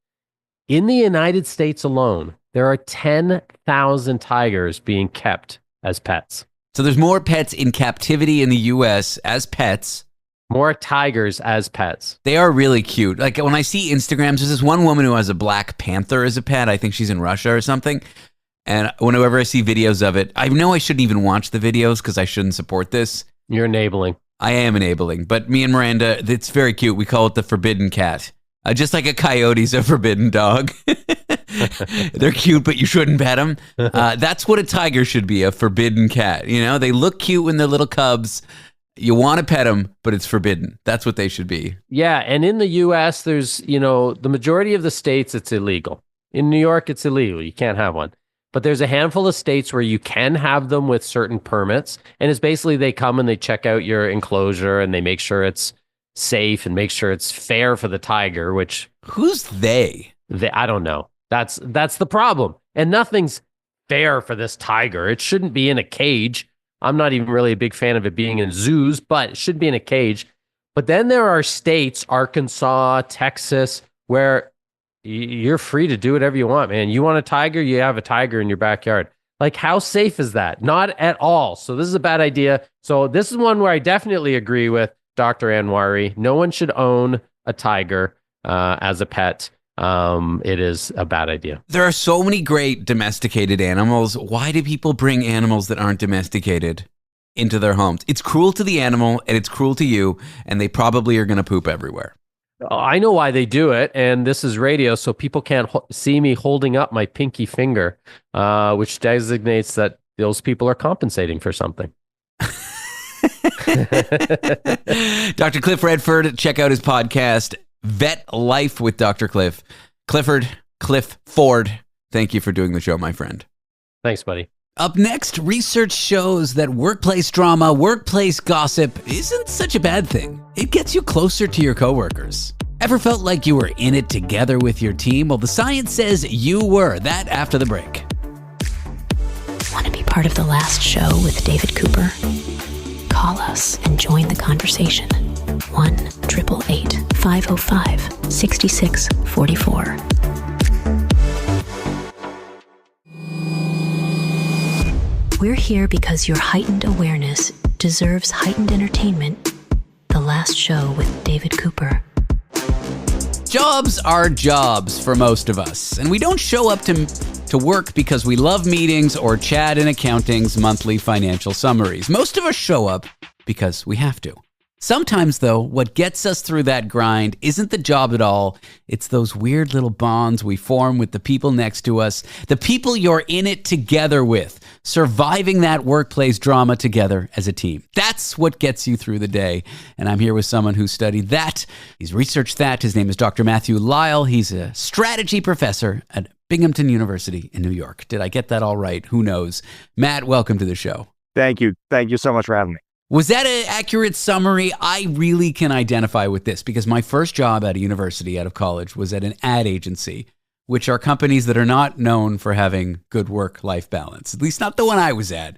In the United States alone, there are 10,000 tigers being kept as pets. So there's more pets in captivity in the U.S. as pets. More tigers as pets. They are really cute. Like when I see Instagrams, there's this one woman who has a black panther as a pet. I think she's in Russia or something. And whenever I see videos of it, I know I shouldn't even watch the videos because I shouldn't support this. You're enabling. I am enabling. But me and Miranda, it's very cute. We call it the forbidden cat. Just like a coyote's a forbidden dog. They're cute, but you shouldn't pet them. That's what a tiger should be, a forbidden cat. You know, they look cute when they're little cubs. You want to pet them, but it's forbidden. That's what they should be. Yeah, and in the U.S., there's, the majority of the states, it's illegal. In New York, it's illegal. You can't have one. But there's a handful of states where you can have them with certain permits. And it's basically they come and they check out your enclosure and they make sure it's safe and make sure it's fair for the tiger, which... Who's they? I don't know. That's the problem. And nothing's fair for this tiger. It shouldn't be in a cage. I'm not even really a big fan of it being in zoos, but it should be in a cage. But then there are states, Arkansas, Texas, where you're free to do whatever you want, man. You want a tiger, you have a tiger in your backyard. Like, how safe is that? Not at all. So this is a bad idea. So this is one where I definitely agree with Dr. Anwari. No one should own a tiger as a pet. It is a bad idea. There are so many great domesticated animals. Why do people bring animals that aren't domesticated into their homes? It's cruel to the animal and it's cruel to you, and they probably are going to poop everywhere. I know why they do it, and this is radio, so people can't see me holding up my pinky finger, which designates that those people are compensating for something. Dr. Cliff Redford, check out his podcast, Vet Life with Dr. Cliff. Cliff Ford, thank you for doing the show, my friend. Thanks, buddy. Up next, research shows that workplace drama, workplace gossip isn't such a bad thing. It gets you closer to your coworkers. Ever felt like you were in it together with your team? Well, the science says you were. That after the break. Want to be part of the last show with David Cooper? Call us and join the conversation. 1-888-505-6644. We're here because your heightened awareness deserves heightened entertainment. The Last Show with David Cooper. Jobs are jobs for most of us, and we don't show up to work because we love meetings or chat in accounting's monthly financial summaries. Most of us show up because we have to. Sometimes, though, what gets us through that grind isn't the job at all. It's those weird little bonds we form with the people next to us, the people you're in it together with, surviving that workplace drama together as a team. That's what gets you through the day. And I'm here with someone who studied that. He's researched that. His name is Dr. Matthew Lyle. He's a strategy professor at Binghamton University in New York. Did I get that all right? Who knows? Matt, welcome to the show. Thank you. Thank you so much for having me. Was that an accurate summary? I really can identify with this because my first job at a university out of college was at an ad agency, which are companies that are not known for having good work-life balance, at least not the one I was at.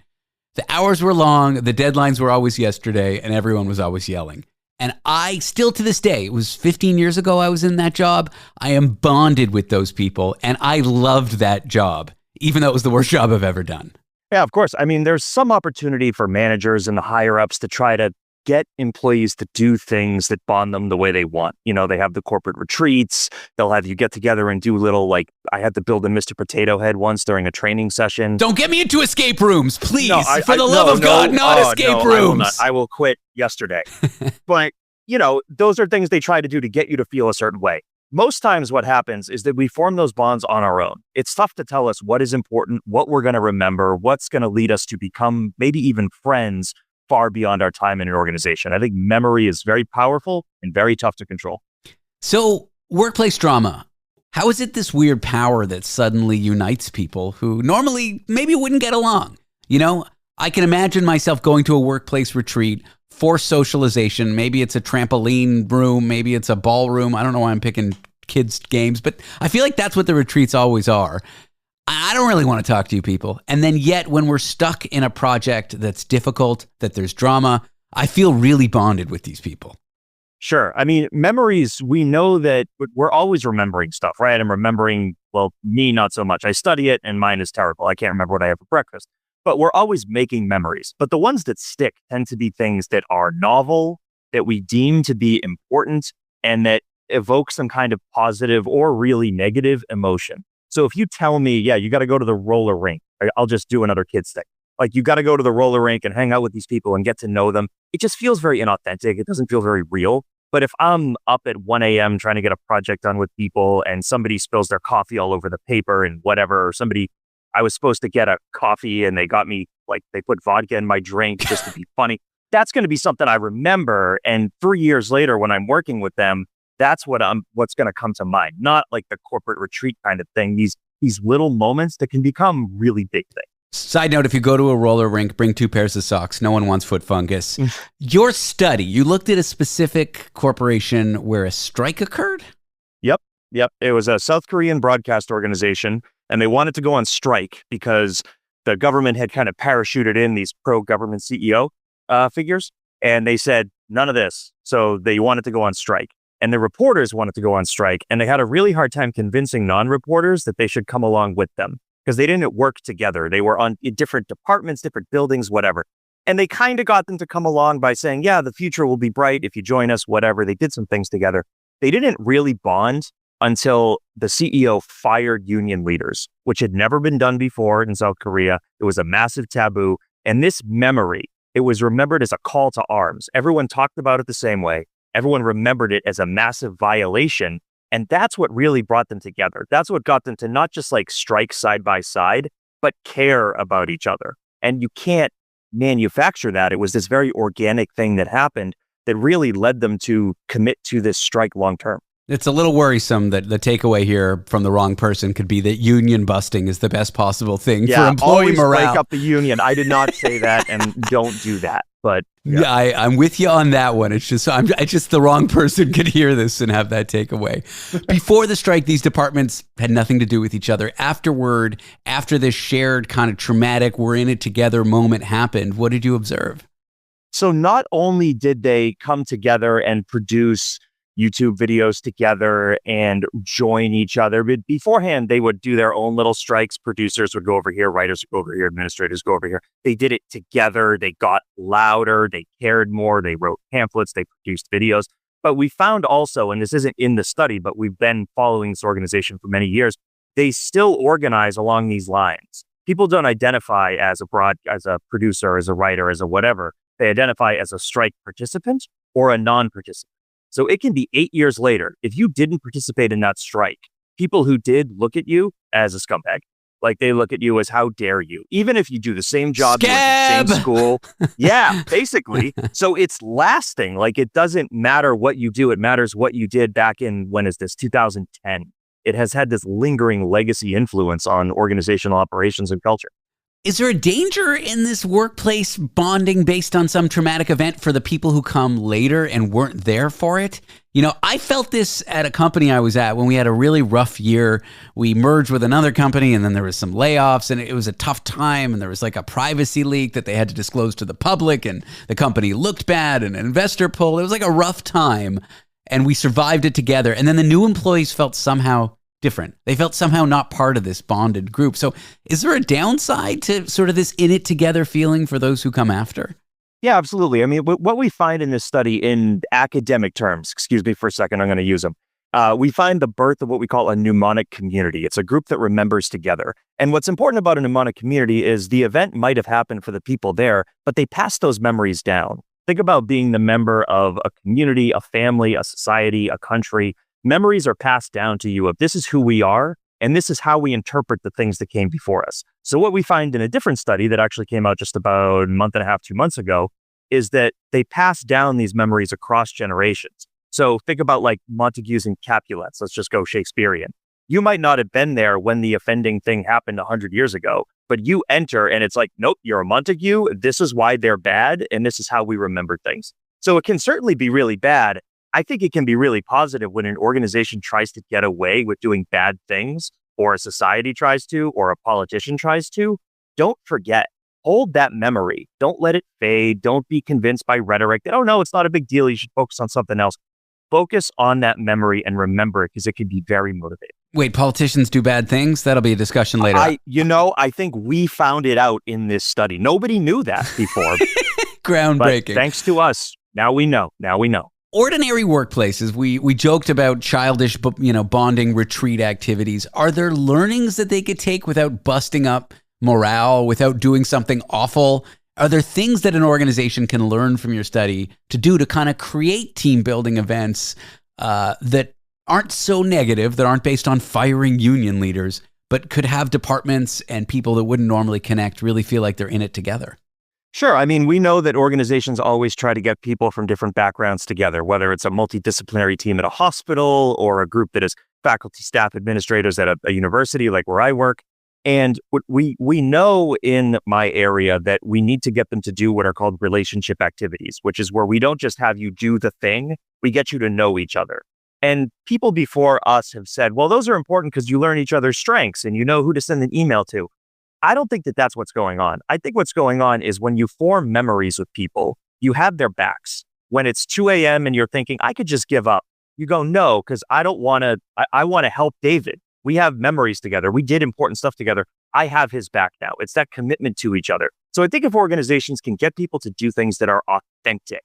The hours were long, the deadlines were always yesterday, and everyone was always yelling. And I still to this day, it was 15 years ago I was in that job, I am bonded with those people, and I loved that job, even though it was the worst job I've ever done. Yeah, of course. I mean, there's some opportunity for managers and the higher ups to try to get employees to do things that bond them the way they want. You know, they have the corporate retreats. They'll have you get together and do little, like, I had to build a Mr. Potato Head once during a training session. Don't get me into escape rooms, please. No, for the love of God, not escape rooms. I will quit yesterday. But, you know, those are things they try to do to get you to feel a certain way. Most times what happens is that we form those bonds on our own. It's tough to tell us what is important, what we're going to remember, what's going to lead us to become maybe even friends far beyond our time in an organization. I think memory is very powerful and very tough to control. So, workplace drama. How is it this weird power that suddenly unites people who normally maybe wouldn't get along? You know, I can imagine myself going to a workplace retreat for socialization. Maybe it's a trampoline room, maybe it's a ballroom. I don't know why I'm picking kids' games, but I feel like that's what the retreats always are. I don't really want to talk to you people. And then yet when we're stuck in a project that's difficult, that there's drama, I feel really bonded with these people. Sure. I mean, memories, we know that we're always remembering stuff, right? I'm remembering, well, me, not so much. I study it and mine is terrible. I can't remember what I have for breakfast. But we're always making memories. But the ones that stick tend to be things that are novel, that we deem to be important, and that evoke some kind of positive or really negative emotion. So if you tell me, yeah, you got to go to the roller rink, I'll just do another kid's thing. Like, you got to go to the roller rink and hang out with these people and get to know them. It just feels very inauthentic. It doesn't feel very real. But if I'm up at 1 a.m. trying to get a project done with people and somebody spills their coffee all over the paper and whatever, or I was supposed to get a coffee and they got me, like, they put vodka in my drink just to be funny. That's going to be something I remember. And 3 years later, when I'm working with them, that's what's going to come to mind. Not like the corporate retreat kind of thing. These little moments that can become really big things. Side note, if you go to a roller rink, bring 2 pairs of socks. No one wants foot fungus. Your study, you looked at a specific corporation where a strike occurred? Yep. It was a South Korean broadcast organization, and they wanted to go on strike because the government had kind of parachuted in these pro-government CEO figures, and they said, none of this. So they wanted to go on strike. And the reporters wanted to go on strike, and they had a really hard time convincing non-reporters that they should come along with them because they didn't work together. They were on different departments, different buildings, whatever. And they kind of got them to come along by saying, yeah, the future will be bright if you join us, whatever. They did some things together. They didn't really bond until the CEO fired union leaders, which had never been done before in South Korea. It was a massive taboo. And this memory, it was remembered as a call to arms. Everyone talked about it the same way. Everyone remembered it as a massive violation. And that's what really brought them together. That's what got them to not just like strike side by side, but care about each other. And you can't manufacture that. It was this very organic thing that happened that really led them to commit to this strike long term. It's a little worrisome that the takeaway here from the wrong person could be that union busting is the best possible thing for employee morale. Break up the union. I did not say that, and don't do that. But yeah, I'm with you on that one. It's just the wrong person could hear this and have that takeaway. Before the strike, these departments had nothing to do with each other. Afterward, after this shared kind of traumatic, we're in it together moment happened, what did you observe? So not only did they come together and produce YouTube videos together and join each other. But beforehand, they would do their own little strikes. Producers would go over here, writers would go over here, administrators go over here. They did it together. They got louder. They cared more. They wrote pamphlets. They produced videos. But we found also, and this isn't in the study, but we've been following this organization for many years, they still organize along these lines. People don't identify as a producer, as a writer, as a whatever. They identify as a strike participant or a non-participant. So it can be 8 years later. If you didn't participate in that strike, people who did look at you as a scumbag. Like they look at you as, how dare you? Even if you do the same job, you went to the same school. Yeah, basically. So it's lasting. Like it doesn't matter what you do. It matters what you did back in, when is this, 2010. It has had this lingering legacy influence on organizational operations and culture. Is there a danger in this workplace bonding based on some traumatic event for the people who come later and weren't there for it? You know, I felt this at a company I was at when we had a really rough year. We merged with another company and then there was some layoffs and it was a tough time and there was like a privacy leak that they had to disclose to the public and the company looked bad and an investor pulled. It was like a rough time and we survived it together. And then the new employees felt somehow different. They felt somehow not part of this bonded group. So is there a downside to sort of this in it together feeling for those who come after? Yeah, absolutely. I mean, what we find in this study in academic terms, excuse me for a second, I'm going to use them. We find the birth of what we call a mnemonic community. It's a group that remembers together. And what's important about a mnemonic community is the event might have happened for the people there, but they pass those memories down. Think about being the member of a community, a family, a society, a country. Memories are passed down to you of this is who we are, and this is how we interpret the things that came before us. So what we find in a different study that actually came out just about a month and a half, 2 months ago, is that they pass down these memories across generations. So think about like Montagues and Capulets. Let's just go Shakespearean. You might not have been there when the offending thing happened 100 years ago, but you enter and it's like, nope, you're a Montague. This is why they're bad, and this is how we remember things. So it can certainly be really bad. I think it can be really positive when an organization tries to get away with doing bad things, or a society tries to, or a politician tries to. Don't forget, hold that memory. Don't let it fade. Don't be convinced by rhetoric that, oh no, it's not a big deal. You should focus on something else. Focus on that memory and remember it because it can be very motivating. Wait, politicians do bad things? That'll be a discussion later. I think we found it out in this study. Nobody knew that before. Groundbreaking. But thanks to us, now we know. Ordinary workplaces, we joked about childish, bonding retreat activities. Are there learnings that they could take without busting up morale, without doing something awful? Are there things that an organization can learn from your study to do to kind of create team building events that aren't so negative, that aren't based on firing union leaders, but could have departments and people that wouldn't normally connect really feel like they're in it together? Sure. I mean, we know that organizations always try to get people from different backgrounds together, whether it's a multidisciplinary team at a hospital or a group that is faculty, staff, administrators at a university like where I work. And we know in my area that we need to get them to do what are called relationship activities, which is where we don't just have you do the thing, we get you to know each other. And people before us have said, well, those are important because you learn each other's strengths and you know who to send an email to. I don't think that that's what's going on. I think what's going on is when you form memories with people, you have their backs. When it's 2 a.m. and you're thinking, I could just give up. You go, no, because I don't want to, I want to help David. We have memories together. We did important stuff together. I have his back now. It's that commitment to each other. So I think if organizations can get people to do things that are authentic,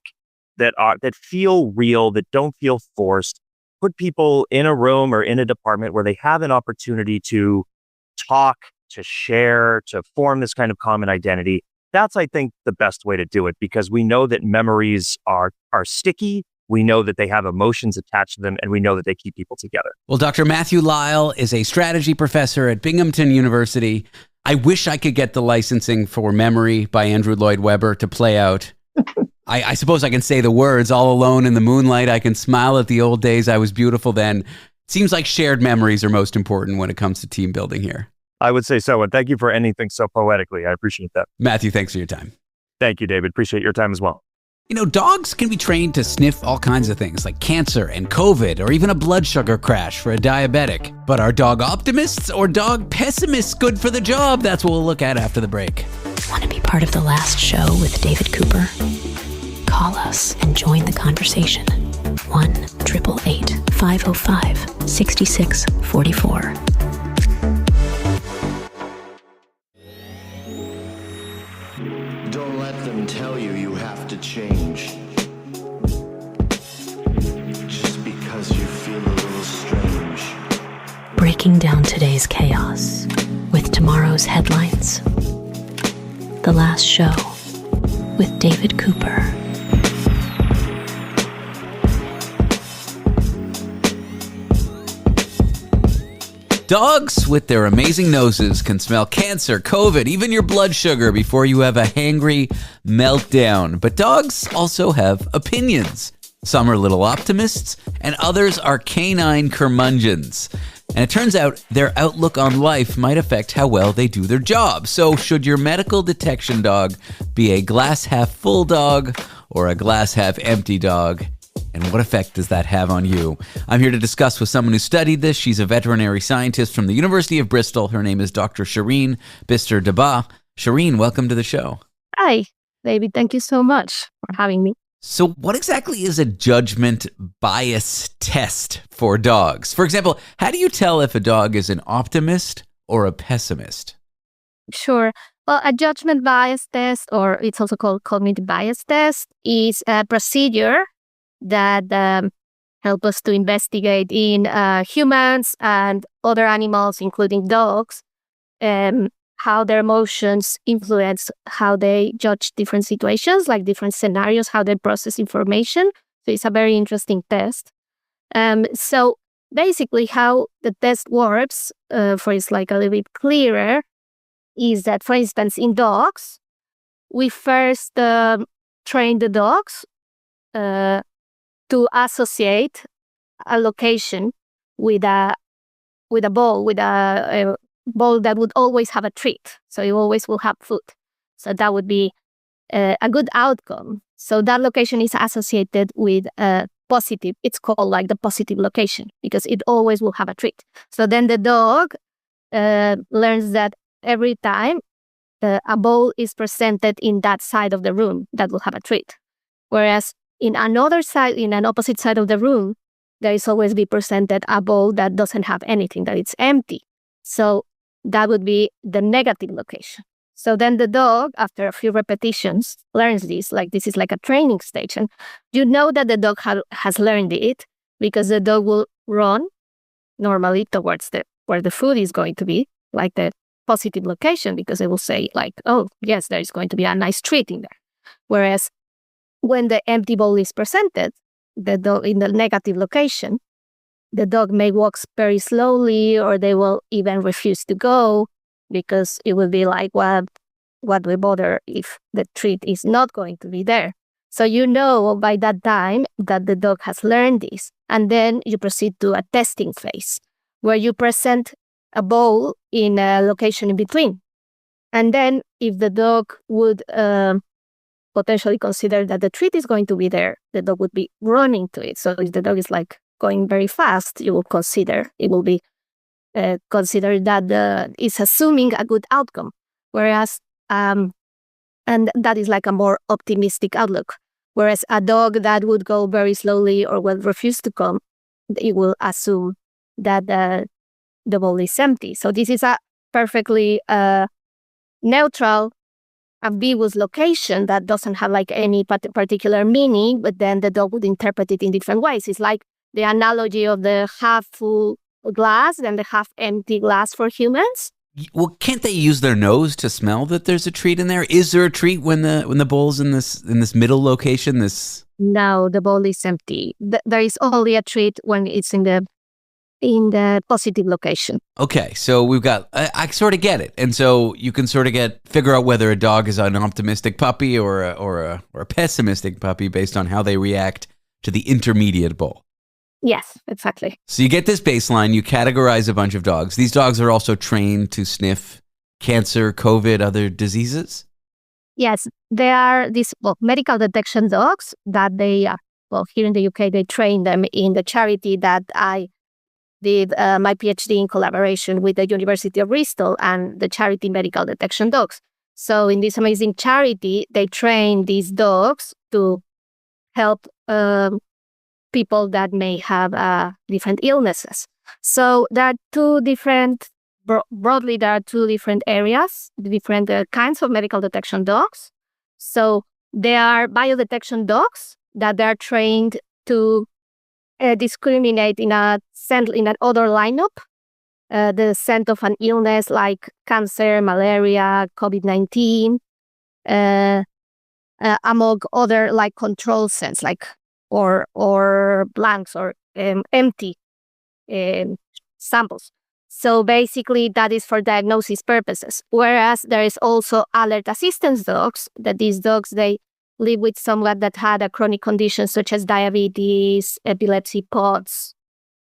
that feel real, that don't feel forced, put people in a room or in a department where they have an opportunity to talk, to share, to form this kind of common identity. That's, I think, the best way to do it because we know that memories are sticky. We know that they have emotions attached to them, and we know that they keep people together. Well, Dr. Matthew Lyle is a strategy professor at Binghamton University. I wish I could get the licensing for Memory by Andrew Lloyd Webber to play out. I suppose I can say the words, all alone in the moonlight, I can smile at the old days, I was beautiful then. Seems like shared memories are most important when it comes to team building here. I would say so. And thank you for anything so poetically. I appreciate that. Matthew, thanks for your time. Thank you, David. Appreciate your time as well. You know, dogs can be trained to sniff all kinds of things like cancer and COVID or even a blood sugar crash for a diabetic. But are dog optimists or dog pessimists good for the job? That's what we'll look at after the break. Want to be part of the last show with David Cooper? Call us and join the conversation. 1-888-505-6644. Don't let them tell you you have to change. Just because you feel a little strange. Breaking down today's chaos with tomorrow's headlines. The Last Show with David Cooper. Dogs with their amazing noses can smell cancer, COVID, even your blood sugar before you have a hangry meltdown. But dogs also have opinions. Some are little optimists, and others are canine curmudgeons. And it turns out their outlook on life might affect how well they do their job. So should your medical detection dog be a glass half full dog or a glass half empty dog? And what effect does that have on you? I'm here to discuss with someone who studied this. She's a veterinary scientist from the University of Bristol. Her name is Dr. Sharyn Bistre Dabbah. Sharyn, welcome to the show. Hi, David. Thank you so much for having me. So what exactly is a judgment bias test for dogs? For example, how do you tell if a dog is an optimist or a pessimist? Sure. Well, a judgment bias test, or it's also called cognitive bias test, is a procedure that help us to investigate in humans and other animals, including dogs, how their emotions influence how they judge different situations, like different scenarios, how they process information. So it's a very interesting test. So basically how the test works, for it's like a little bit clearer, is that, for instance, in dogs, we first train the dogs to associate a location with a bowl, with a bowl that would always have a treat. So you always will have food. So that would be a good outcome. So that location is associated with a positive. It's called like the positive location because it always will have a treat. So then the dog learns that every time a bowl is presented in that side of the room, that will have a treat. Whereas in another side, in an opposite side of the room, there is always be presented a bowl that doesn't have anything, that it's empty. So that would be the negative location. So then the dog, after a few repetitions, learns this, like this is like a training stage. And you know that the dog has learned it because the dog will run normally towards where the food is going to be, like the positive location, because it will say like, oh, yes, there is going to be a nice treat in there. Whereas when the empty bowl is presented, the dog in the negative location, the dog may walk very slowly, or they will even refuse to go because it will be like, what we bother if the treat is not going to be there. So you know by that time that the dog has learned this. And then you proceed to a testing phase where you present a bowl in a location in between. And then if the dog would potentially consider that the treat is going to be there, the dog would be running to it. So if the dog is like going very fast, you will consider it will be considered that it's assuming a good outcome. Whereas, and that is like a more optimistic outlook. Whereas a dog that would go very slowly or will refuse to come, it will assume that the bowl is empty. So this is a perfectly neutral, ambiguous location that doesn't have like any particular meaning, but then the dog would interpret it in different ways. It's like the analogy of the half full glass and the half empty glass for humans. Well, can't they use their nose to smell that there's a treat in there? Is there a treat when the bowl's in this middle location? No, the bowl is empty. There is only a treat when it's in the positive location. Okay, so we've got, I sort of get it. And so you can sort of figure out whether a dog is an optimistic puppy or a pessimistic puppy based on how they react to the intermediate bowl. Yes, exactly. So you get this baseline, you categorize a bunch of dogs. These dogs are also trained to sniff cancer, COVID, other diseases? Yes, they are these medical detection dogs that they, here in the UK, they train them in the charity that I did my PhD in collaboration with the University of Bristol and the charity Medical Detection Dogs. So in this amazing charity, they train these dogs to help people that may have different illnesses. So there are two different, broadly, there are two different areas, different kinds of medical detection dogs. So there are biodetection dogs that they are trained to discriminate in an other lineup, the scent of an illness like cancer, malaria, COVID-19, among other like control scents, like or blanks or empty samples. So basically, that is for diagnosis purposes. Whereas there is also alert assistance dogs. That these dogs, they live with someone that had a chronic condition such as diabetes, epilepsy, POTS,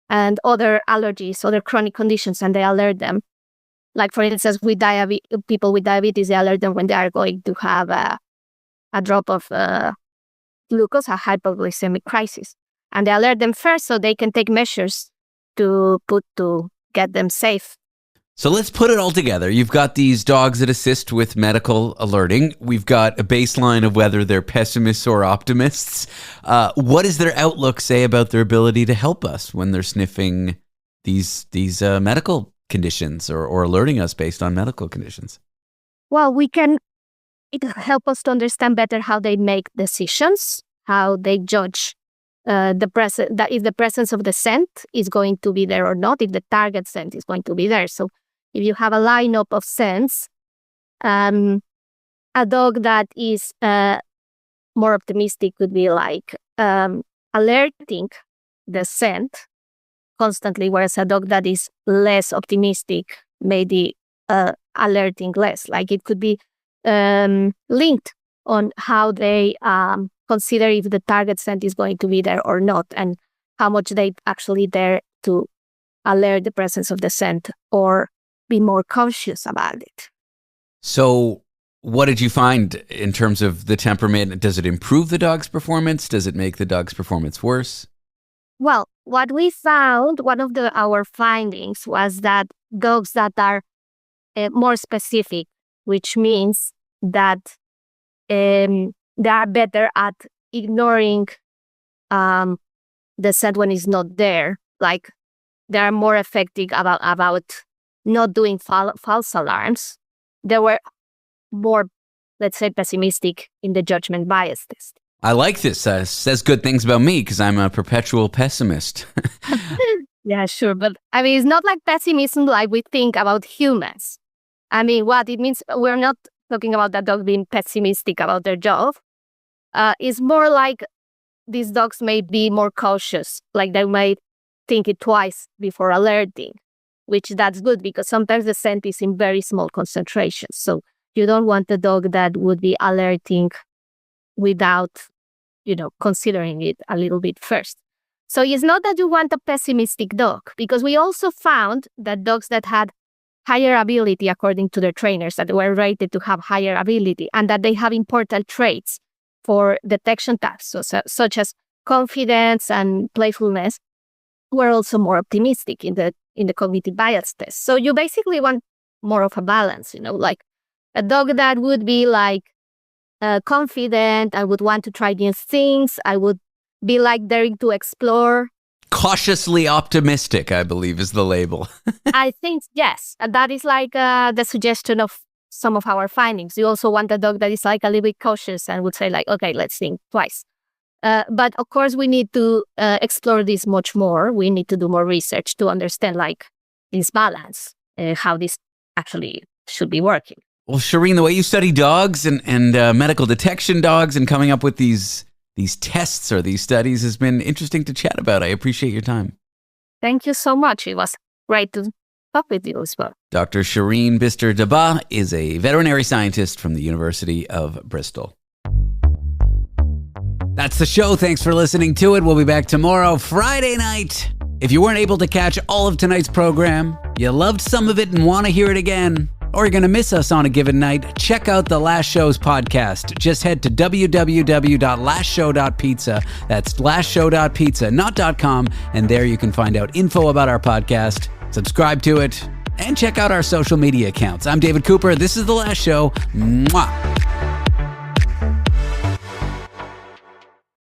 and other allergies, other chronic conditions, and they alert them. Like for instance, with people with diabetes, they alert them when they are going to have a drop of glucose, a hypoglycemic crisis, and they alert them first so they can take measures to get them safe. So let's put it all together. You've got these dogs that assist with medical alerting. We've got a baseline of whether they're pessimists or optimists. What does their outlook say about their ability to help us when they're sniffing these medical conditions or alerting us based on medical conditions? Well, it helps us to understand better how they make decisions, how they judge if the presence of the scent is going to be there or not, if the target scent is going to be there. So if you have a lineup of scents, a dog that is more optimistic could be like alerting the scent constantly, whereas a dog that is less optimistic may be alerting less. Like it could be linked on how they consider if the target scent is going to be there or not, and how much they actually dare to alert the presence of the scent or be more conscious about it. So what did you find in terms of the temperament? Does it improve the dog's performance? Does it make the dog's performance worse? Well, what we found, one of our findings was that dogs that are more specific, which means that they are better at ignoring the scent when it's not there. Like they are more effective about not doing false alarms. They were more, let's say, pessimistic in the judgment bias test. I like this. Says good things about me because I'm a perpetual pessimist. Yeah, sure. But I mean, it's not like pessimism like we think about humans. I mean, what it means, we're not talking about that dog being pessimistic about their job. It's more like these dogs may be more cautious, like they might think it twice before alerting, which that's good because sometimes the scent is in very small concentrations. So you don't want a dog that would be alerting without, considering it a little bit first. So it's not that you want a pessimistic dog, because we also found that dogs that had higher ability, according to their trainers, that were rated to have higher ability, and that they have important traits for detection tasks, such as confidence and playfulness, were also more optimistic in the cognitive bias test. So you basically want more of a balance, like a dog that would be like confident, I would want to try new things, I would be like daring to explore. Cautiously optimistic, I believe, is the label. I think, yes. That is like the suggestion of some of our findings. You also want a dog that is like a little bit cautious and would say like, okay, let's think twice. But of course, we need to explore this much more. We need to do more research to understand like this balance, how this actually should be working. Well, Sharyn, the way you study dogs and medical detection dogs and coming up with these tests or these studies has been interesting to chat about. I appreciate your time. Thank you so much. It was great to talk with you as well. Dr. Sharyn Bistre Dabbah is a veterinary scientist from the University of Bristol. That's the show. Thanks for listening to it. We'll be back tomorrow, Friday night. If you weren't able to catch all of tonight's program, you loved some of it and want to hear it again, or you're going to miss us on a given night, check out the Last Show's podcast. Just head to www.lastshow.pizza. That's lastshow.pizza, not .com. And there you can find out info about our podcast, subscribe to it, and check out our social media accounts. I'm David Cooper. This is The Last Show. Mwah.